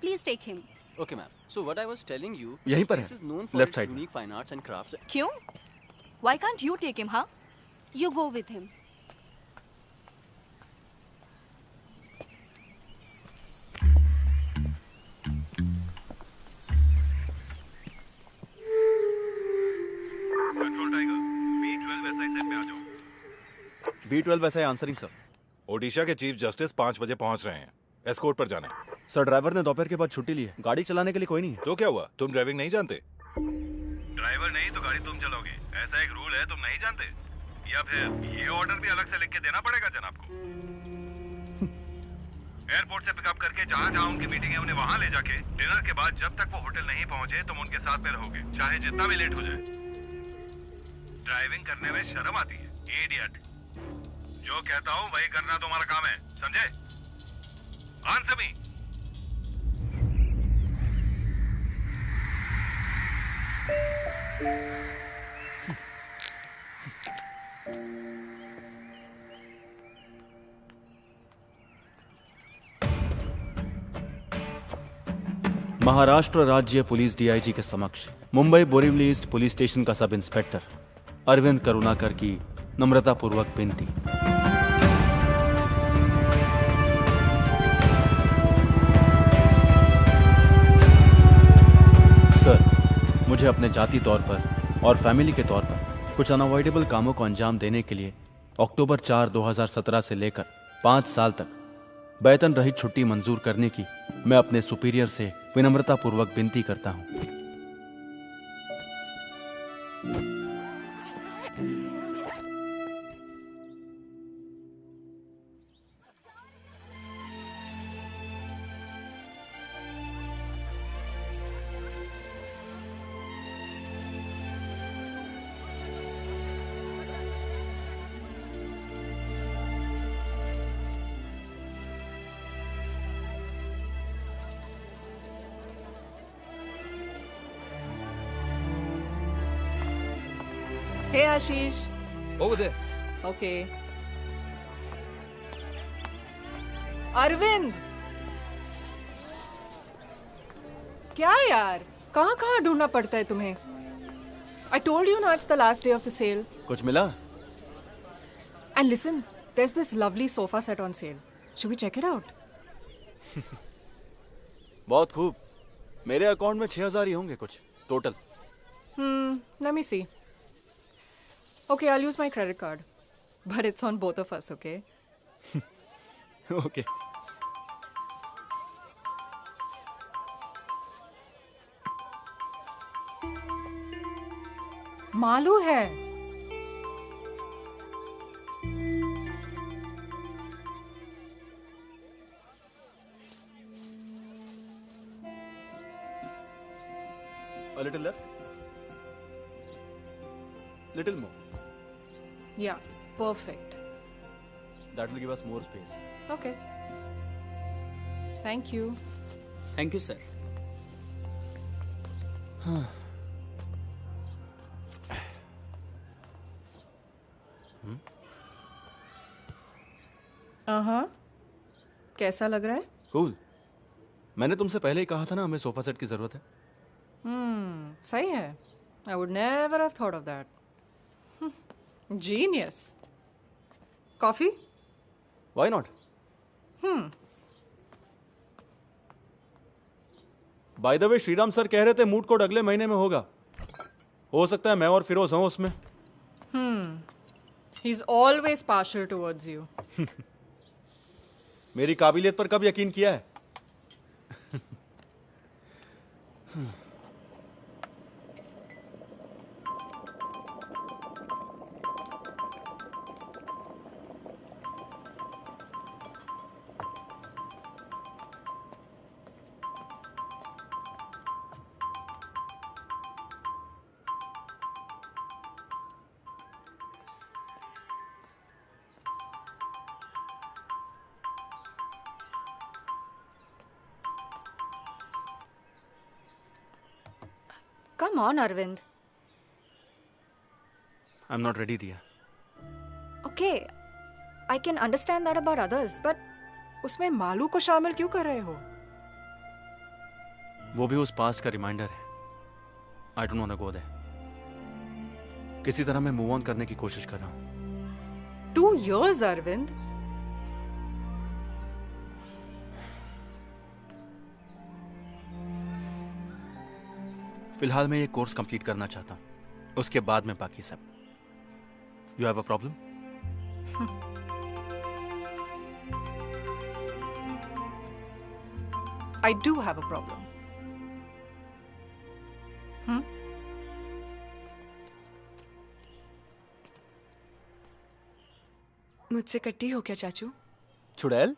Please take him. Okay, ma'am. So what I was telling you, यहीं this पर place है, is known for left its side में. unique fine arts and crafts. क्यों? Why can't you take him, huh? You go with him. Control tiger, B12 SI set पे आ जाओ। B12 SI answering sir. Odisha के चीफ जस्टिस 5 बजे पहुंच रहे हैं। एस्कॉर्ट पर जाना है। सर ड्राइवर ने दोपहर के बाद छुट्टी ली है, गाड़ी चलाने के लिए कोई नहीं है। तो क्या हुआ, तुम ड्राइविंग नहीं जानते? ड्राइवर नहीं तो गाड़ी तुम चलाओगे, ऐसा एक रूल है, तुम नहीं जानते? या फिर ये ऑर्डर भी अलग से लिख के देना पड़ेगा जनाब को? एयरपोर्ट से पिकअप करके जहाँ जहाँ उनकी मीटिंग है उन्हें वहाँ ले जाके डिनर के बाद जब तक वो होटल नहीं पहुँचे तुम उनके साथ में रहोगे, चाहे जितना भी लेट हो जाए। ड्राइविंग करने में शर्म आती है, इडियट। जो कहता हूँ वही करना तुम्हारा काम है, समझे? Answer me. महाराष्ट्र राज्य पुलिस डीआईजी के समक्ष Mumbai Borivali east police station का सब इंस्पेक्टर अरविंद करुणाकर की नम्रतापूर्वक विनती। सर, मुझे अपने जाति तौर पर और फैमिली के तौर पर कुछ अनअवॉइडेबल कामों को अंजाम देने के लिए अक्टूबर 4, 2017 से लेकर 5 साल तक वेतन रहित छुट्टी मंजूर करने की मैं अपने सुपीरियर से विनम्रतापूर्वक विनती करता हूं। Hey Ashish. Over there. Okay. Arvind, क्या यार, कहाँ कहाँ ढूंढना पड़ता है तुम्हें? I told you now it's the last day of the sale. कुछ मिला? And listen, there's this lovely sofa set on sale. Should we check it out? बहुत खूब। मेरे अकाउंट में 6,000 ही होंगे कुछ total. Let me see. Okay, I'll use my credit card. But it's on both of us, okay? Okay. Malu है। A little left. Little more. Yeah, perfect. That will give us more space. Okay. Thank you. Thank you sir. हाँ. कैसा लग रहा है? कूल. मैंने तुमसे पहले ही कहा था ना हमें सोफा सेट की जरूरत है. सही है. I would never have thought of that. Genius. Coffee? Why not? By the way Shriram sir कह रहे थे मूड कोड अगले महीने में होगा. हो सकता है मैं और फिरोज हूं उसमें. He's always partial towards you. मेरी काबिलियत पर कब यकीन किया है? Come on, Arvind. I'm not ready, Diya. Okay, I can understand that about others, but उसमें मालू को शामिल क्यों कर रहे हो? वो भी उस पास्ट का रिमाइंडर है. I don't wanna go there. किसी तरह मैं मूव ऑन करने की कोशिश कर रहा हूँ. 2 years, Arvind. फिलहाल मैं ये कोर्स कंप्लीट करना चाहता हूँ. उसके बाद में बाकी सब. You have a problem? I do have a problem. मुझसे कट्टी हो क्या चाचू? चुड़ैल?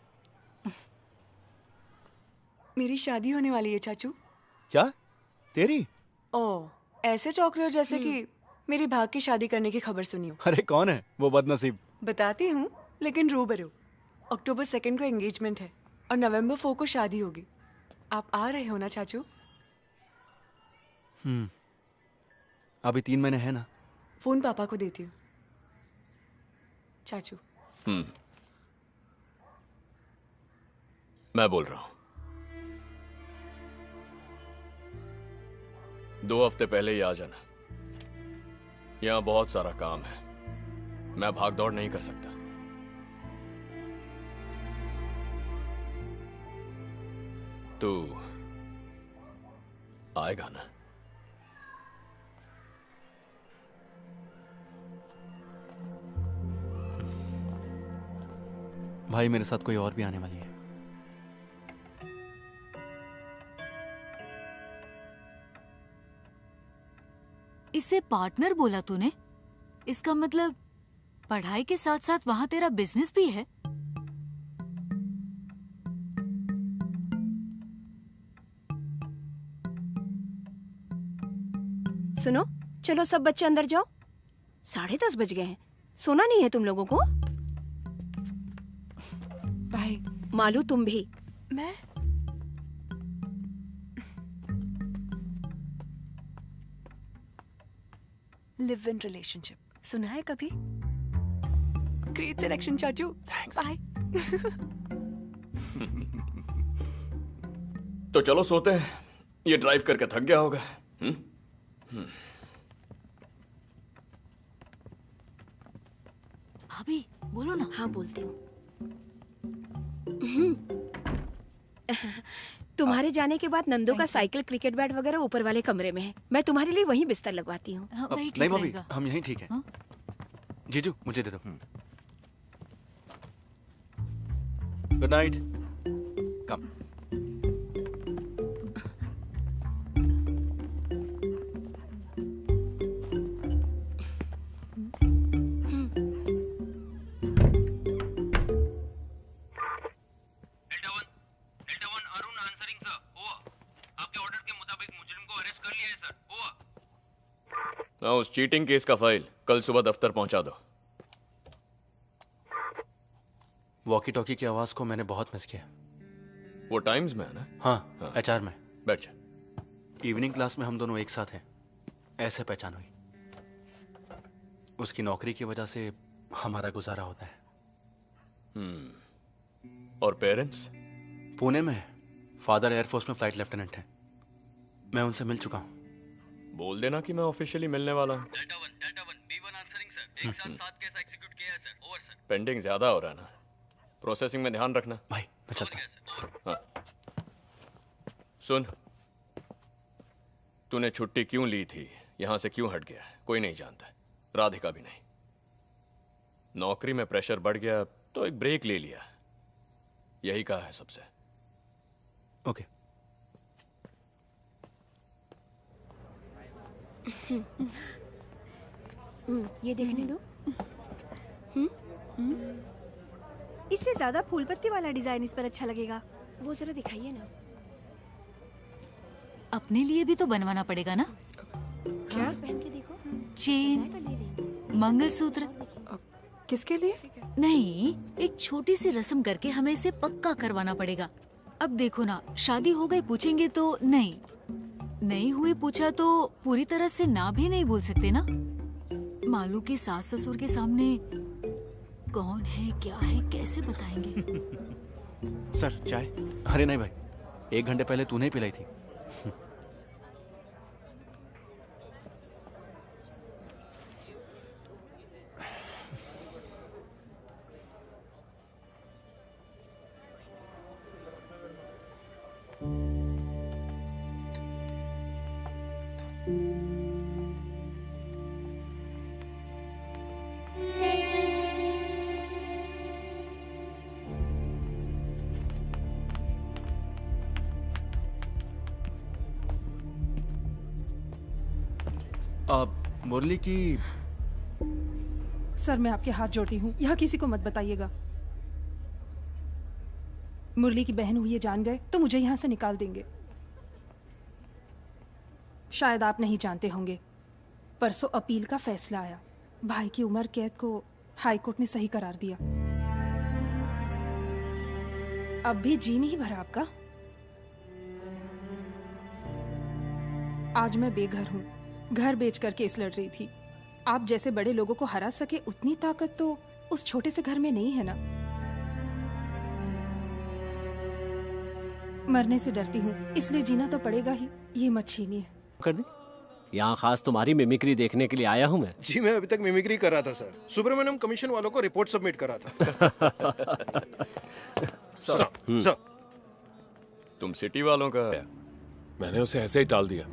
मेरी शादी होने वाली है चाचू. क्या? तेरी? ओह, ऐसे चौंक रहे हो जैसे कि मेरी भाग की शादी करने की खबर सुनी हो. अरे कौन है वो बदनसीब? बताती हूँ, लेकिन रूबरू. अक्टूबर 2 को एंगेजमेंट है और नवंबर 4 को शादी होगी. आप आ रहे हो ना चाचू? अभी 3 महीने हैं ना. फोन पापा को देती हूँ. चाचू. मैं बोल रहा हूं. 2 हफ्ते पहले ही आ जाना. यहां बहुत सारा काम है. मैं भाग दौड़ नहीं कर सकता. तू आएगा ना? भाई मेरे साथ कोई और भी आने वाली है. इसे पार्टनर बोला तूने? इसका मतलब पढ़ाई के साथ साथ वहां तेरा बिजनेस भी है? सुनो, चलो सब बच्चे अंदर जाओ. 10:30 बज गए हैं. सोना नहीं है तुम लोगों को? भाई. मालू तुम भी. मैं? लिव इन रिलेशनशिप सुना है कभी? ग्रेट सिलेक्शन चाचू. बाय. तो चलो सोते हैं. ये ड्राइव करके थक गया होगा. भाभी बोलो ना. हाँ बोलती हूँ. तुम्हारे जाने के बाद नंदो का साइकिल, क्रिकेट बैट वगैरह ऊपर वाले कमरे में है. मैं तुम्हारे लिए वहीं बिस्तर लगवाती हूँ. नहीं भाभी, हम यहीं ठीक है. जीजू मुझे दे दो. Good night. Come. Delta 1 Arun answering sir. Over. आपके ऑर्डर के मुताबिक मुजरिम को अरेस्ट कर लिया है सर. हाँ, उस चीटिंग केस का फाइल कल सुबह दफ्तर पहुंचा दो। वॉकी टॉकी की आवाज को मैंने बहुत मिस किया। वो टाइम्स में है ना? हाँ, एचआर में। बैठ जा। इवनिंग क्लास में हम दोनों एक साथ हैं, ऐसे पहचान हुई। उसकी नौकरी की वजह से हमारा गुजारा होता है। और पेरेंट्स? पुणे में। फादर एयरफोर्स में फ्लाइट लेफ्टिनेंट हैं। मैं उनसे मिल चुका हूँ। बोल देना कि मैं ऑफिशियली मिलने वाला हूँ। पेंडिंग ज्यादा हो रहा है ना, प्रोसेसिंग में ध्यान रखना। भाई मैं चलता हूँ। हाँ। सुन, तूने छुट्टी क्यों ली थी, यहां से क्यों हट गया, कोई नहीं जानता, राधिका भी नहीं। नौकरी में प्रेशर बढ़ गया तो एक ब्रेक ले लिया, यही कहा है सबसे। ओके। ये देखने दो। इससे ज्यादा फूल पत्ती वाला डिजाइन इस पर अच्छा लगेगा। वो जरा दिखाइए ना। अपने लिए भी तो बनवाना पड़ेगा ना। क्या? पहन के देखो। चेन, मंगलसूत्र। किसके लिए? नहीं, एक छोटी सी रस्म करके हमें इसे पक्का करवाना पड़ेगा। अब देखो ना, शादी हो गई पूछेंगे तो नहीं हुई पूछा तो पूरी तरह से ना भी नहीं बोल सकते ना। मालू के सास ससुर के सामने कौन है क्या है कैसे बताएंगे। सर चाय? अरे नहीं भाई, 1 घंटे पहले तूने ही पिलाई थी। मुरली की। सर मैं आपके हाथ जोड़ती हूँ, यहाँ किसी को मत बताइएगा। मुरली की बहन हुई ये जान गए तो मुझे यहाँ से निकाल देंगे। शायद आप नहीं जानते होंगे, परसों अपील का फैसला आया। भाई की उम्र कैद को हाई कोर्ट ने सही करार दिया। अब भी जी नहीं भरा आपका। आज मैं बेघर हूँ, घर बेचकर केस लड़ रही थी। आप जैसे बड़े लोगों को हरा सके उतनी ताकत तो उस छोटे से घर में नहीं है ना। मरने से डरती हूँ, इसलिए जीना तो पड़ेगा ही। ये मत छीनिए। कर दी। यहाँ खास तुम्हारी मिमिक्री देखने के लिए आया हूँ मैं। जी मैं अभी तक मिमिक्री कर रहा था सर। सुब्रमण्यम कमीशन वालों को रिपोर्ट सबमिट करा था। सर, तुम सिटी वालों का। मैंने उसे ऐसे ही टाल दिया।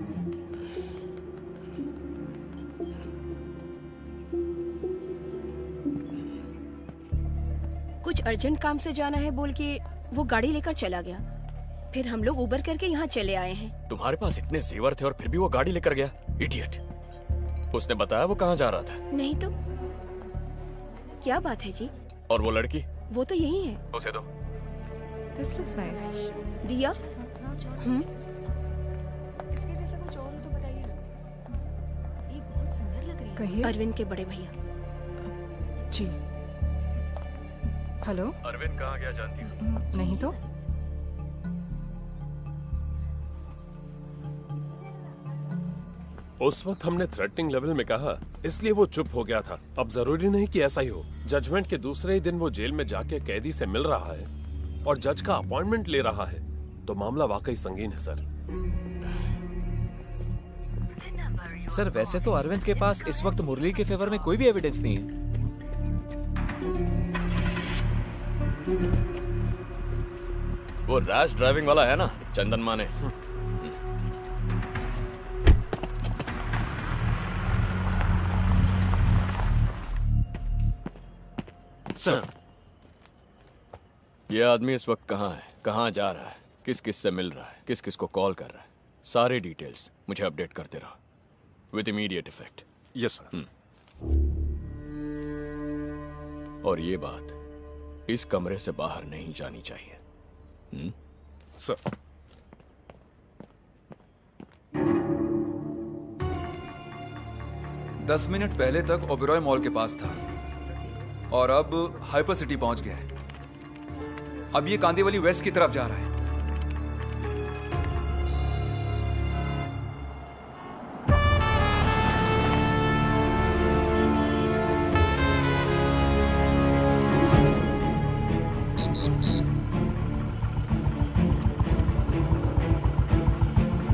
कुछ अर्जेंट काम से जाना है बोल के वो गाड़ी लेकर चला गया। फिर हम लोग उबर करके यहाँ चले आए हैं। तुम्हारे पास इतने जेवर थे और फिर भी वो गाड़ी लेकर गया, इडियट। उसने बताया वो कहाँ जा रहा था? नहीं तो क्या बात है जी? और वो लड़की? वो तो यही है। उसे दो। This looks nice. दिया? इसके जैसा कुछ और हो तो बताइए ना। ये बहुत सुंदर लग रही है। कहिए। अरविंद के बड़े भैया। जी। हेलो। अरविंद कहाँ गया जानती हो? नहीं तो। उस वक्त हमने थ्रेटनिंग लेवल में कहा, इसलिए वो चुप हो गया था। अब जरूरी नहीं कि ऐसा ही हो। जजमेंट के दूसरे ही दिन वो जेल में जाके कैदी से मिल रहा है और जज का अपॉइंटमेंट ले रहा है, तो मामला वाकई संगीन है सर। सर वैसे तो अरविंद के पास इस वक्त मुरली के फेवर में कोई भी एविडेंस नहीं है। वो रैश ड्राइविंग वाला है ना, चंदन माने। सर, ये आदमी इस वक्त कहाँ है, कहाँ जा रहा है, किस किस से मिल रहा है, किस किस को कॉल कर रहा है, सारे डिटेल्स मुझे अपडेट करते रहो with immediate effect. Yes sir. और ये बात इस कमरे से बाहर नहीं जानी चाहिए। सर। 10 मिनट पहले तक ओबेरॉय मॉल के पास था और अब हाइपर सिटी पहुंच गया है। अब ये कांदीवली वेस्ट की तरफ जा रहा है।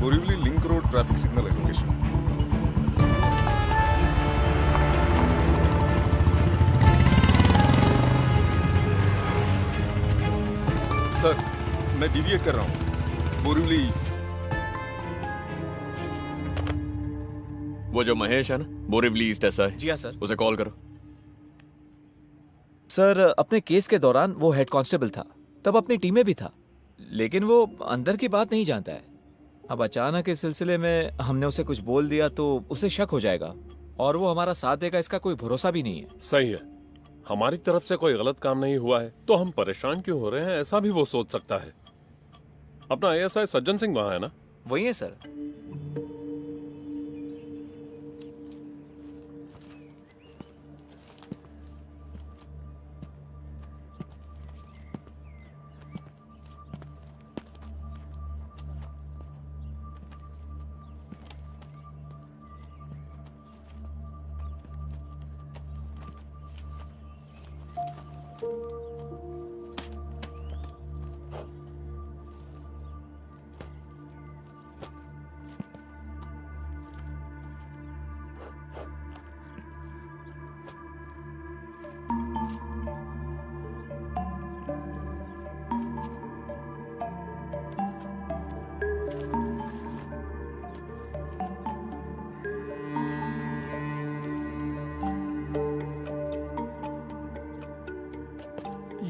Borivali link road traffic signal है लोकेशन। सर मैं डिविएट कर रहा हूँ बोरीवली ईस्ट। वो जो महेश है ना, बोरीवली ईस्ट एसआई। जी हाँ सर। उसे कॉल करो। सर अपने केस के दौरान वो हेड कांस्टेबल था, तब अपनी टीम में भी था, लेकिन वो अंदर की बात नहीं जानता है। अब अचानक इस सिलसिले में हमने उसे कुछ बोल दिया तो उसे शक हो जाएगा और वो हमारा साथ देगा, इसका कोई भरोसा भी नहीं है। सही है, हमारी तरफ से कोई गलत काम नहीं हुआ है तो हम परेशान क्यों हो रहे हैं, ऐसा भी वो सोच सकता है। अपना एएसआई सज्जन सिंह वहां है ना? वही है सर।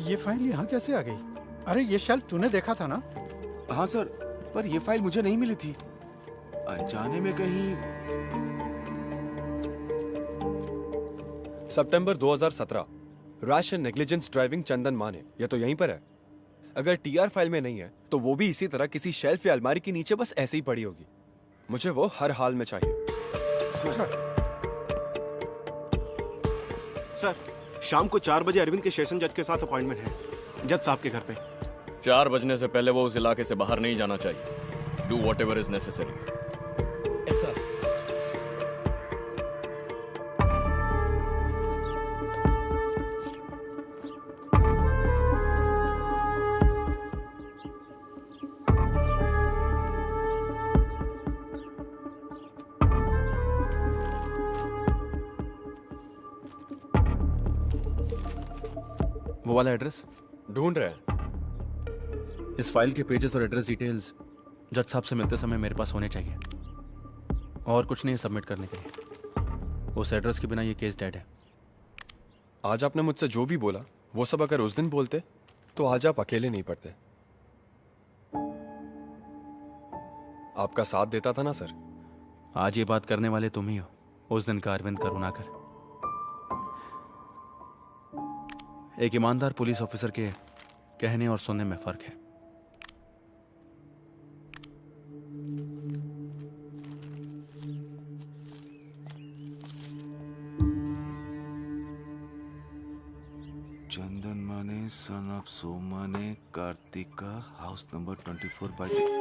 ये फाइल यहाँ कैसे आ गई? अरे ये शेल्फ तूने देखा था ना? हाँ सर, पर ये फाइल मुझे नहीं मिली थी। अनजाने में कहीं। सितंबर 2017 रैश एंड नेग्लिजेंस ड्राइविंग चंदन माने, ये तो यहीं पर है। अगर टीआर फाइल में नहीं है तो वो भी इसी तरह किसी शेल्फ या अलमारी के नीचे बस ऐसे ही पड़ी होगी। मुझे वो हर हाल में चाहिए। सर शाम को 4 बजे अरविंद के सेशन जज के साथ अपॉइंटमेंट है, जज साहब के घर पे। 4 बजने से पहले वो उस इलाके से बाहर नहीं जाना चाहिए। Do whatever is necessary. ऐसा वो वाला एड्रेस ढूंढ रहे हैं। इस फाइल के पेजेस और एड्रेस डिटेल्स जज साहब से मिलते समय मेरे पास होने चाहिए, और कुछ नहीं सबमिट करने के लिए। उस एड्रेस के बिना ये केस डेड है। आज आपने मुझसे जो भी बोला वो सब अगर उस दिन बोलते तो आज आप अकेले नहीं पड़ते। आपका साथ देता था ना सर। आज ये बात करने वाले तुम ही हो, उस दिन का अरविंद करुणाकर। एक ईमानदार पुलिस ऑफिसर के कहने और सुनने में फर्क है। Chandan Mane son of Somane Kartika, house number 24/।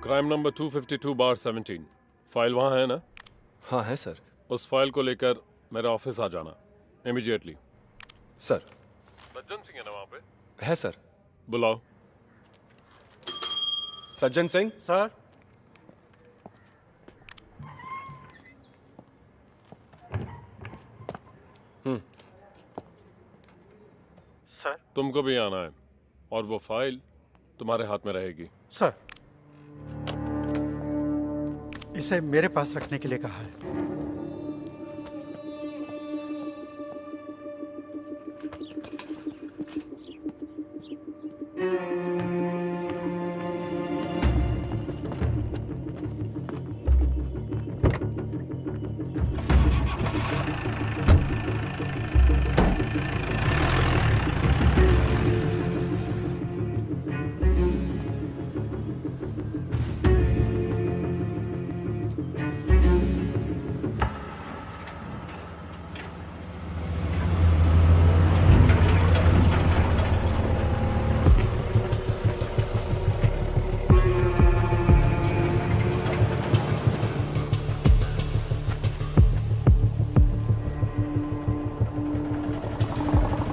Crime number 252/17 file वहाँ है ना? हाँ है सर। उस फाइल को लेकर मेरे ऑफिस आ जाना इमीडिएटली। सर। सज्जन सिंह है ना वहाँ पे? है सर। बुलाओ। सज्जन सिंह। सर। सर। तुमको भी आना है और वो फाइल तुम्हारे हाथ में रहेगी। सर, इसे मेरे पास रखने के लिए कहा है।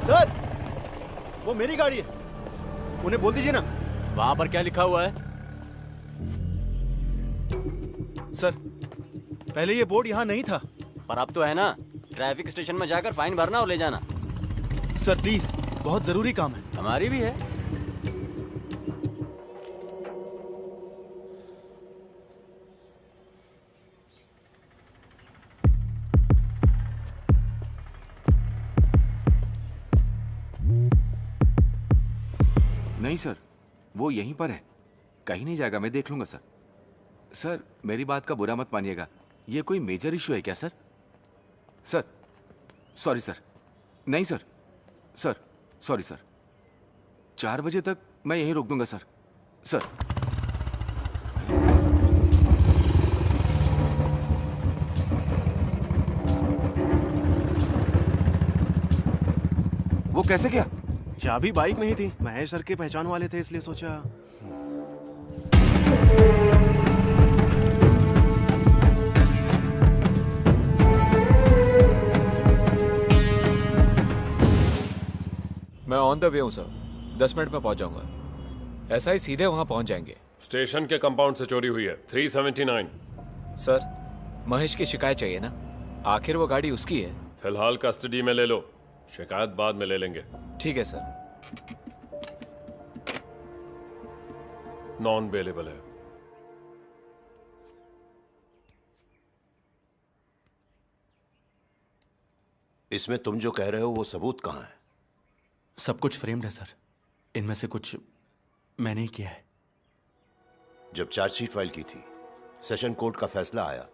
सर, वो मेरी गाड़ी है, उन्हें बोल दीजिए ना। वहां पर क्या लिखा हुआ है? सर, पहले ये बोर्ड यहाँ नहीं था। पर अब तो है ना। ट्रैफिक स्टेशन में जाकर फाइन भरना और ले जाना। सर प्लीज, बहुत जरूरी काम है। हमारी भी है। नहीं सर, वो यहीं पर है, कहीं नहीं जाएगा, मैं देख लूंगा सर। सर मेरी बात का बुरा मत मानिएगा, ये कोई मेजर इशू है क्या सर? Sir sorry sir. नहीं सर, सर सॉरी सर। 4 बजे तक मैं यहीं रोक दूंगा सर। सर वो कैसे किया? चाबी बाइक में ही थी, महेश सर के पहचान वाले थे इसलिए सोचा। मैं ऑन द वे हूँ सर, 10 मिनट में पहुंच जाऊंगा। ऐसा ही सीधे वहां पहुंच जाएंगे। स्टेशन के कंपाउंड से चोरी हुई है 379। सर महेश की शिकायत चाहिए ना, आखिर वो गाड़ी उसकी है। फिलहाल कस्टडी में ले लो, शिकायत बाद में ले लेंगे। ठीक है सर। नॉन बेलेबल है। इसमें तुम जो कह रहे हो वो सबूत कहाँ है? सब कुछ फ्रेम्ड है सर, इनमें से कुछ मैंने ही किया है। जब चार्जशीट फाइल की थी, सेशन कोर्ट का फैसला आया,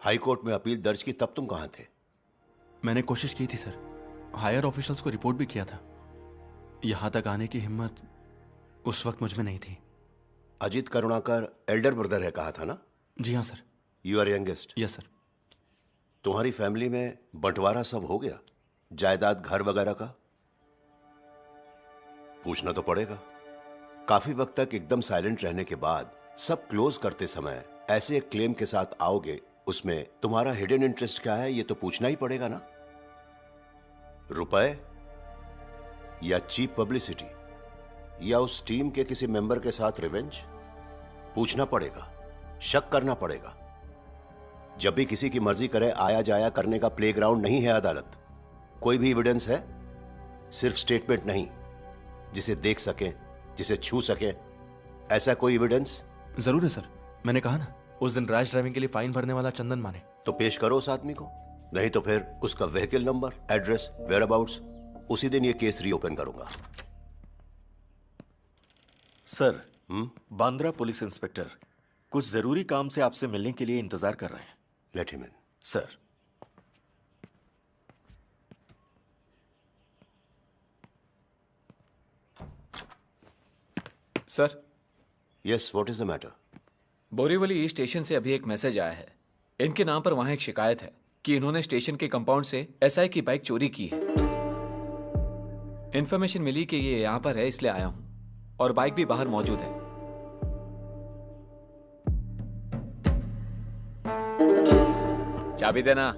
हाई कोर्ट में अपील दर्ज की, तब तुम कहाँ थे? मैंने कोशिश की थी सर, हायर ऑफिशियल्स को रिपोर्ट भी किया था। यहां तक आने की हिम्मत उस वक्त मुझ में नहीं थी। अजीत करुणाकर एल्डर ब्रदर है कहा था ना? जी हाँ sir. You are youngest? Yes sir. तुम्हारी फैमिली में बंटवारा सब हो गया, जायदाद घर वगैरह का? पूछना तो पड़ेगा। काफी वक्त तक एकदम साइलेंट रहने के बाद सब क्लोज करते समय ऐसे एक क्लेम के साथ आओगे, उसमें तुम्हारा हिडन इंटरेस्ट क्या है ये तो पूछना ही पड़ेगा ना। रुपए या चीप पब्लिसिटी या उस टीम के किसी मेंबर के साथ रिवेंज? पूछना पड़ेगा, शक करना पड़ेगा। जब भी किसी की मर्जी करे आया जाया करने का प्लेग्राउंड नहीं है अदालत। कोई भी एविडेंस है, सिर्फ स्टेटमेंट नहीं, जिसे देख सके, जिसे छू सके, ऐसा कोई एविडेंस? जरूर है सर, मैंने कहा ना उस दिन रैश ड्राइविंग के लिए फाइन भरने वाला चंदन माने। तो पेश करो उस आदमी को, नहीं तो फिर उसका व्हीकल नंबर, एड्रेस, वेयरअबाउट्स, उसी दिन ये केस रीओपन करूंगा। सर, बांद्रा पुलिस इंस्पेक्टर कुछ जरूरी काम से आपसे मिलने के लिए इंतजार कर रहे हैं। Let him in. Sir. Sir. Yes, what is the matter? Borivali station से अभी एक मैसेज आया है। इनके नाम पर वहां एक शिकायत है कि इन्होंने स्टेशन के कंपाउंड से एसआई की बाइक चोरी की है। इन्फॉर्मेशन मिली कि ये यहां पर है, इसलिए आया हूं, और बाइक भी बाहर मौजूद है। चाबी देना।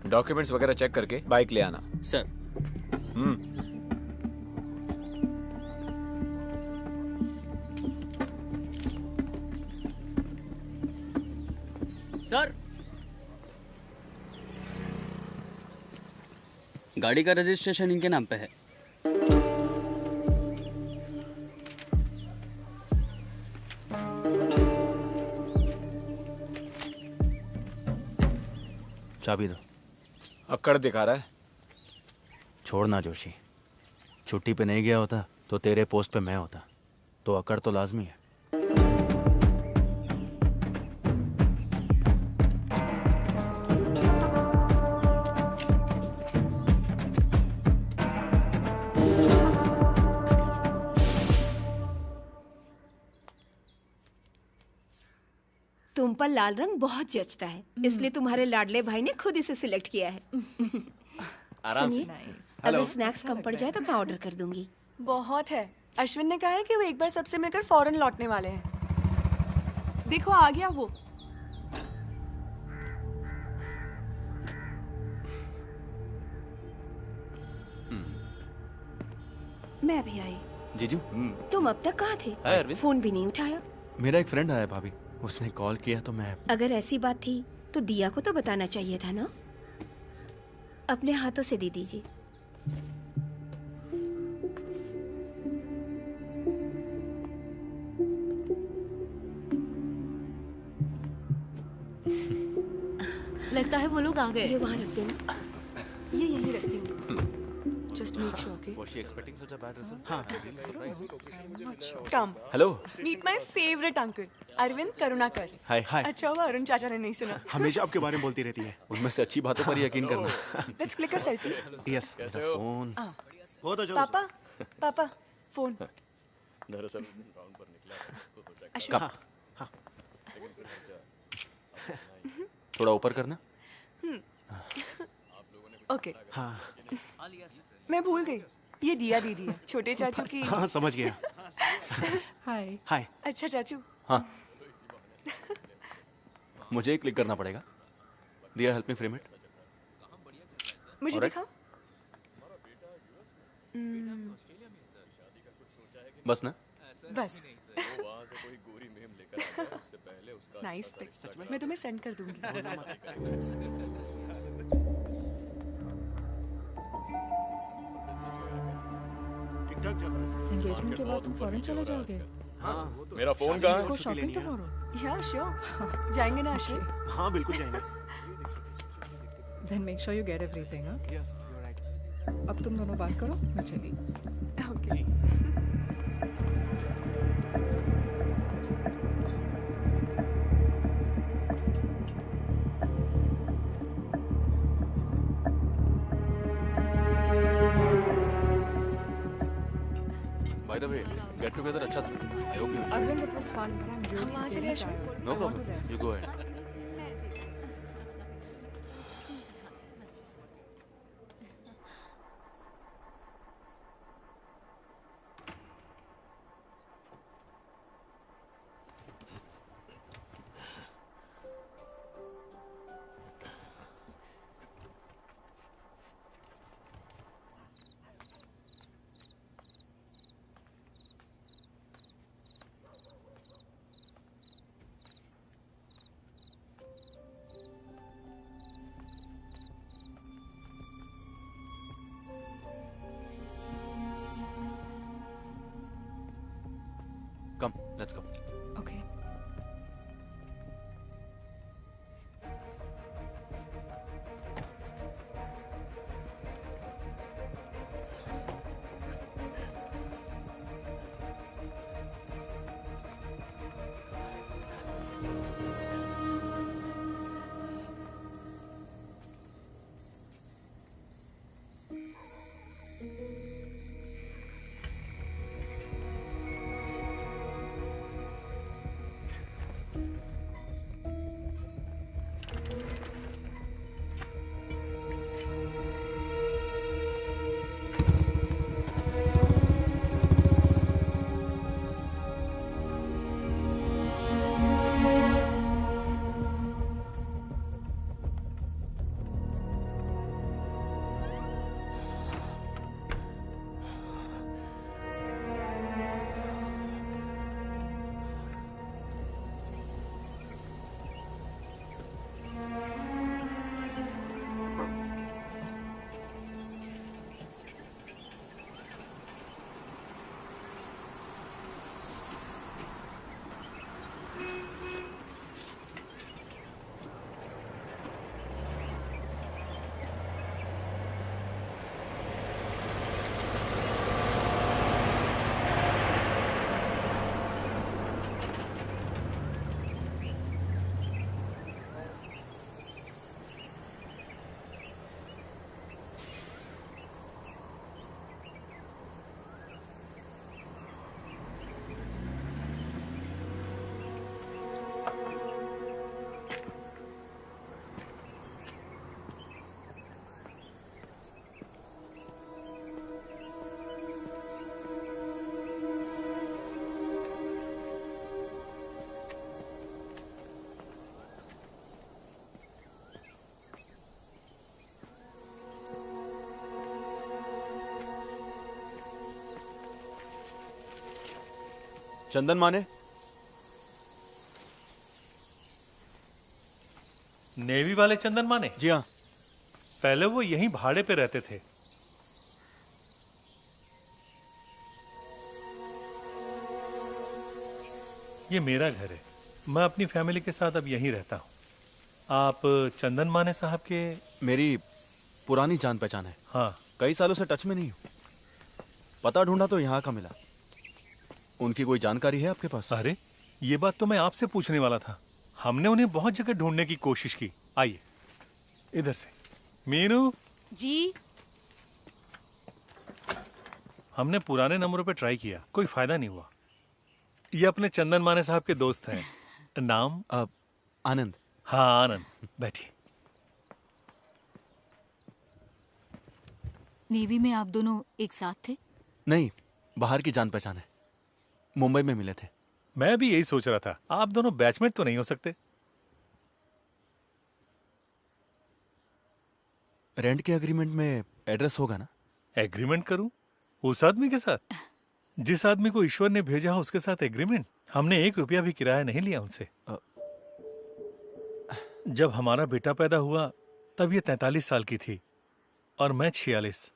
डॉक्यूमेंट्स वगैरह चेक करके बाइक ले आना। सर। सर, गाड़ी का रजिस्ट्रेशन इनके नाम पे है। चाबी दो। अक्कड़ दिखा रहा है। छोड़ना जोशी, छुट्टी पे नहीं गया होता तो तेरे पोस्ट पे मैं होता, तो अकड़ तो लाजमी है। तुम पर लाल रंग बहुत जचता है, इसलिए तुम्हारे लाडले भाई ने खुद इसे सिलेक्ट किया है। आराम से। सुनिए, अगर स्नैक्स कम पड़ जाए तो मैं ऑर्डर कर दूंगी। बहुत है। अश्विन ने कहा है कि वो एक बार सबसे मिलकर फौरन लौटने वाले हैं। देखो आ गया वो। मैं भी आई। जीजू, तुम अब तक कहाँ थे? हाय अरविंद। फोन भी नहीं उठाया। मेरा एक फ्रेंड आया भाभी, उसने कॉल किया तो मैं। अगर ऐसी बात थी तो दिया को तो बताना चाहिए था ना। अपने हाथों से दे दीजिए। लगता है वो लोग आ गए। ये वहाँ रख देना। ये यहीं रख देंगे। Just make sure, okay? Was she expecting such a bad result? हाँ। Surprise. Come. Hello. Meet my favorite uncle, Arvind Karunakar. Hi. Hi. अच्छा हुआ अरुण चाचा ने नहीं सुना। हमेशा आपके बारे में बोलती रहती है। उनमें से अच्छी बातों पर यकीन करना। Let's click a selfie. Yes. Phone. बहुत अच्छा। पापा, पापा, फोन। दरअसल राउंड पर निकला तो सोचा अश्विन। हाँ। थोड़ा ऊपर करना। ओके। हाँ। मैं भूल गई, ये दिया दीदी है, छोटे चाचू की। हाँ समझ गया। हाय। हाय। अच्छा चाचू। हाँ। मुझे क्लिक करना पड़ेगा। दिया हेल्प मी फ्रेम इट। मुझे Alright. दिखा। बस ना। बस। Nice pic. मैं तुम्हें सेंड कर दूंगी। एंगेजमेंट के बाद तुम फॉरेन चले जाओगे? हाँ। मेरा फोन कहाँ है? को शॉपिंग टुमारो? या श्योर। जाएंगे ना अश्विन? हाँ बिल्कुल जाएंगे। Then make sure you get everything, हाँ? Yes, you're right. अब तुम दोनों बात करो, मैं चली। Okay. By the way, get together अच्छा था। I hope you. Arvind, it was fun, but I'm really वहाँ चले Ashwin. No problem. You go ahead. Come, let's go. Okay. चंदन माने? नेवी वाले चंदन माने? जी हाँ। पहले वो यहीं भाड़े पे रहते थे। ये मेरा घर है। मैं अपनी फैमिली के साथ अब यहीं रहता हूँ। आप चंदन माने साहब के? मेरी पुरानी जान पहचान है। हाँ। कई सालों से टच में नहीं हूँ। पता ढूंढा तो यहाँ का मिला। उनकी कोई जानकारी है आपके पास? अरे ये बात तो मैं आपसे पूछने वाला था। हमने उन्हें बहुत जगह ढूंढने की कोशिश की। आइए इधर से। मीनू जी। हमने पुराने नंबरों पे ट्राई किया, कोई फायदा नहीं हुआ। ये अपने चंदन माने साहब के दोस्त हैं। नाम? आनंद। हाँ आनंद, बैठिए। नेवी में आप दोनों एक साथ थे? नहीं, बाहर की जान पहचान है। मुंबई में मिले थे। मैं भी यही सोच रहा था, आप दोनों बैचमेट तो नहीं हो सकते? रेंट के एग्रीमेंट में एड्रेस होगा ना? एग्रीमेंट करूं उस आदमी के साथ? जिस आदमी को ईश्वर ने भेजा उसके साथ एग्रीमेंट? हमने 1 रुपया भी किराया नहीं लिया उनसे। जब हमारा बेटा पैदा हुआ तब ये 43 साल की थी और मैं 46।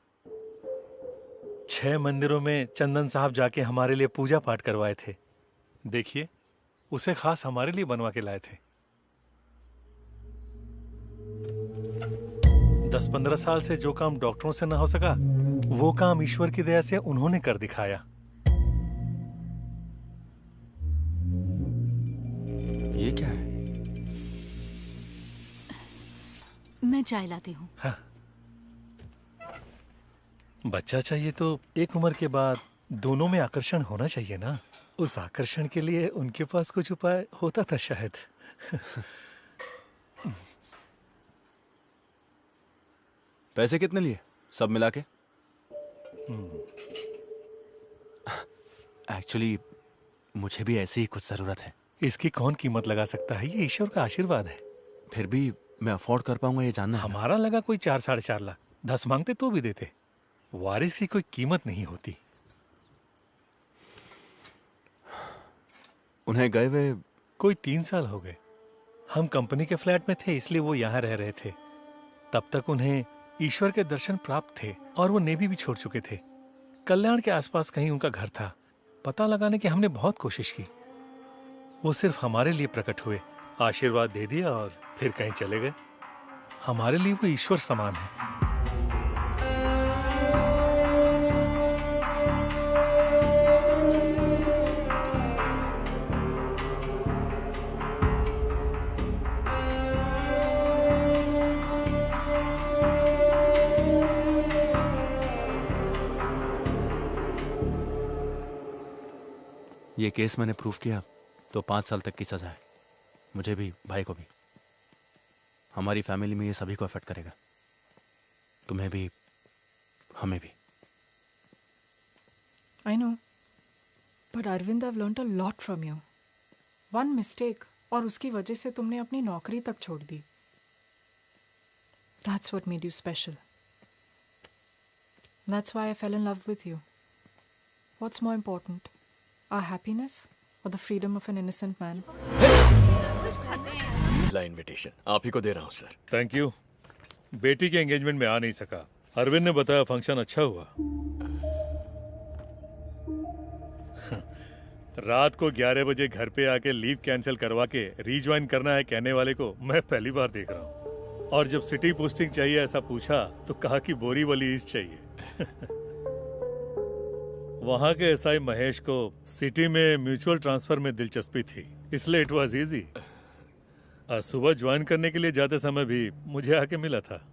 6 मंदिरों में चंदन साहब जाके हमारे लिए पूजा पाठ करवाए थे। देखिए, उसे खास हमारे लिए बनवा के लाए थे। 10-15 साल से जो काम डॉक्टरों से ना हो सका, वो काम ईश्वर की दया से उन्होंने कर दिखाया। ये क्या है? मैं चाय लाती हूँ। हाँ। बच्चा चाहिए तो एक उम्र के बाद दोनों में आकर्षण होना चाहिए ना। उस आकर्षण के लिए उनके पास कुछ उपाय होता था शायद। पैसे कितने लिए सब मिला के? एक्चुअली मुझे भी ऐसी ही कुछ जरूरत है। इसकी कौन कीमत लगा सकता है? ये ईश्वर का आशीर्वाद है। फिर भी मैं अफोर्ड कर पाऊंगा ये जानना है। हमारा लगा कोई 4-4.5 लाख। 10 मांगते तो भी देते। वारिस की कोई कीमत नहीं होती। उन्हें गए हुए कोई 3 साल हो गए। हम कंपनी के फ्लैट में थे इसलिए वो यहाँ रह रहे थे। तब तक उन्हें ईश्वर के दर्शन प्राप्त थे और वो नेवी भी छोड़ चुके थे। कल्याण के आसपास कहीं उनका घर था। पता लगाने की हमने बहुत कोशिश की। वो सिर्फ हमारे लिए प्रकट हुए, आशीर्वाद दे दिया और फिर कहीं चले गए। हमारे लिए वो ईश्वर समान है। ये केस मैंने प्रूव किया तो 5 साल तक की सजा है। मुझे भी, भाई को भी। हमारी फैमिली में ये सभी को अफेक्ट करेगा। तुम्हें भी, हमें भी। I know, but Arvind, I've learnt a lot from you. One mistake और उसकी वजह से तुमने अपनी नौकरी तक छोड़ दी। That's what made you special. That's why I fell in love with you. What's more important, our happiness or the freedom of an innocent man? ला इनविटेशन आप ही को दे रहा हूँ सर। Thank you. बेटी के एंगेजमेंट में आ नहीं सका। अरविंद ने बताया फंक्शन अच्छा हुआ। रात को 11 बजे घर पे आके लीव कैंसिल करवा के रीज्वाइन करना है कहने वाले को मैं पहली बार देख रहा हूँ। और जब सिटी पोस्टिंग चाहिए ऐसा पूछा तो कहा कि बोरीवली ईस्ट चाहिए। वहां के एसआई महेश को सिटी में म्यूचुअल ट्रांसफर में दिलचस्पी थी, इसलिए इट वाज इजी। सुबह ज्वाइन करने के लिए जाते समय भी मुझे आके मिला था।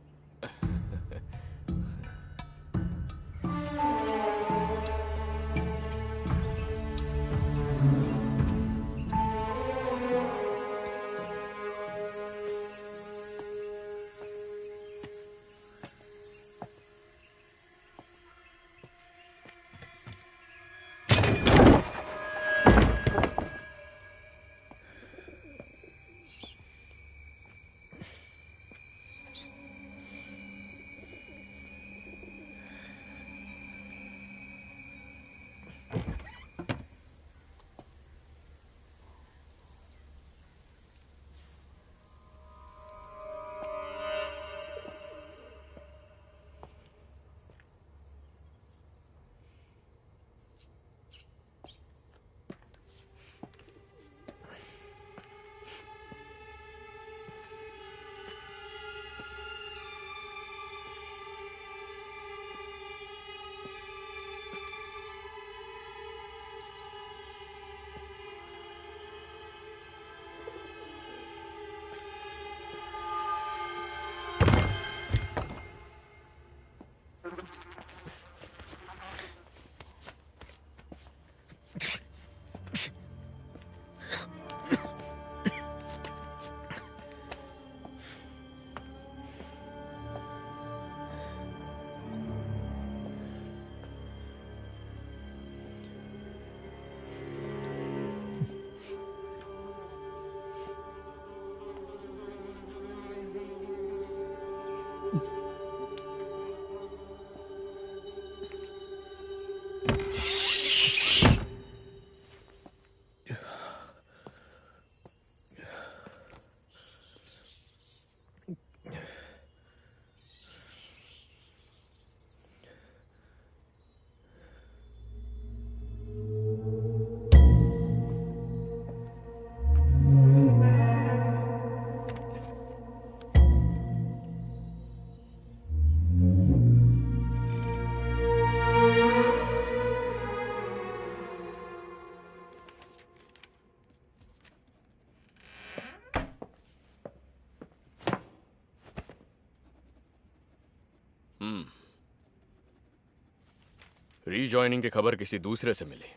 रीजॉइनिंग की खबर किसी दूसरे से मिली।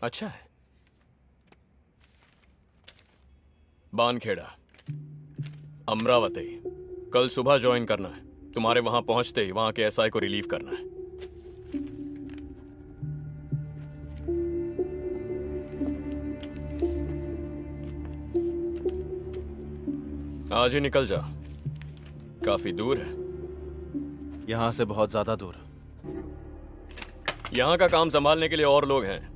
अच्छा है। बानखेड़ा, अमरावती, कल सुबह ज्वाइन करना है। तुम्हारे वहां पहुंचते ही वहां के एसआई को रिलीव करना है। आज ही निकल जा, काफी दूर है। यहां से बहुत ज्यादा दूर। यहां का काम संभालने के लिए और लोग हैं।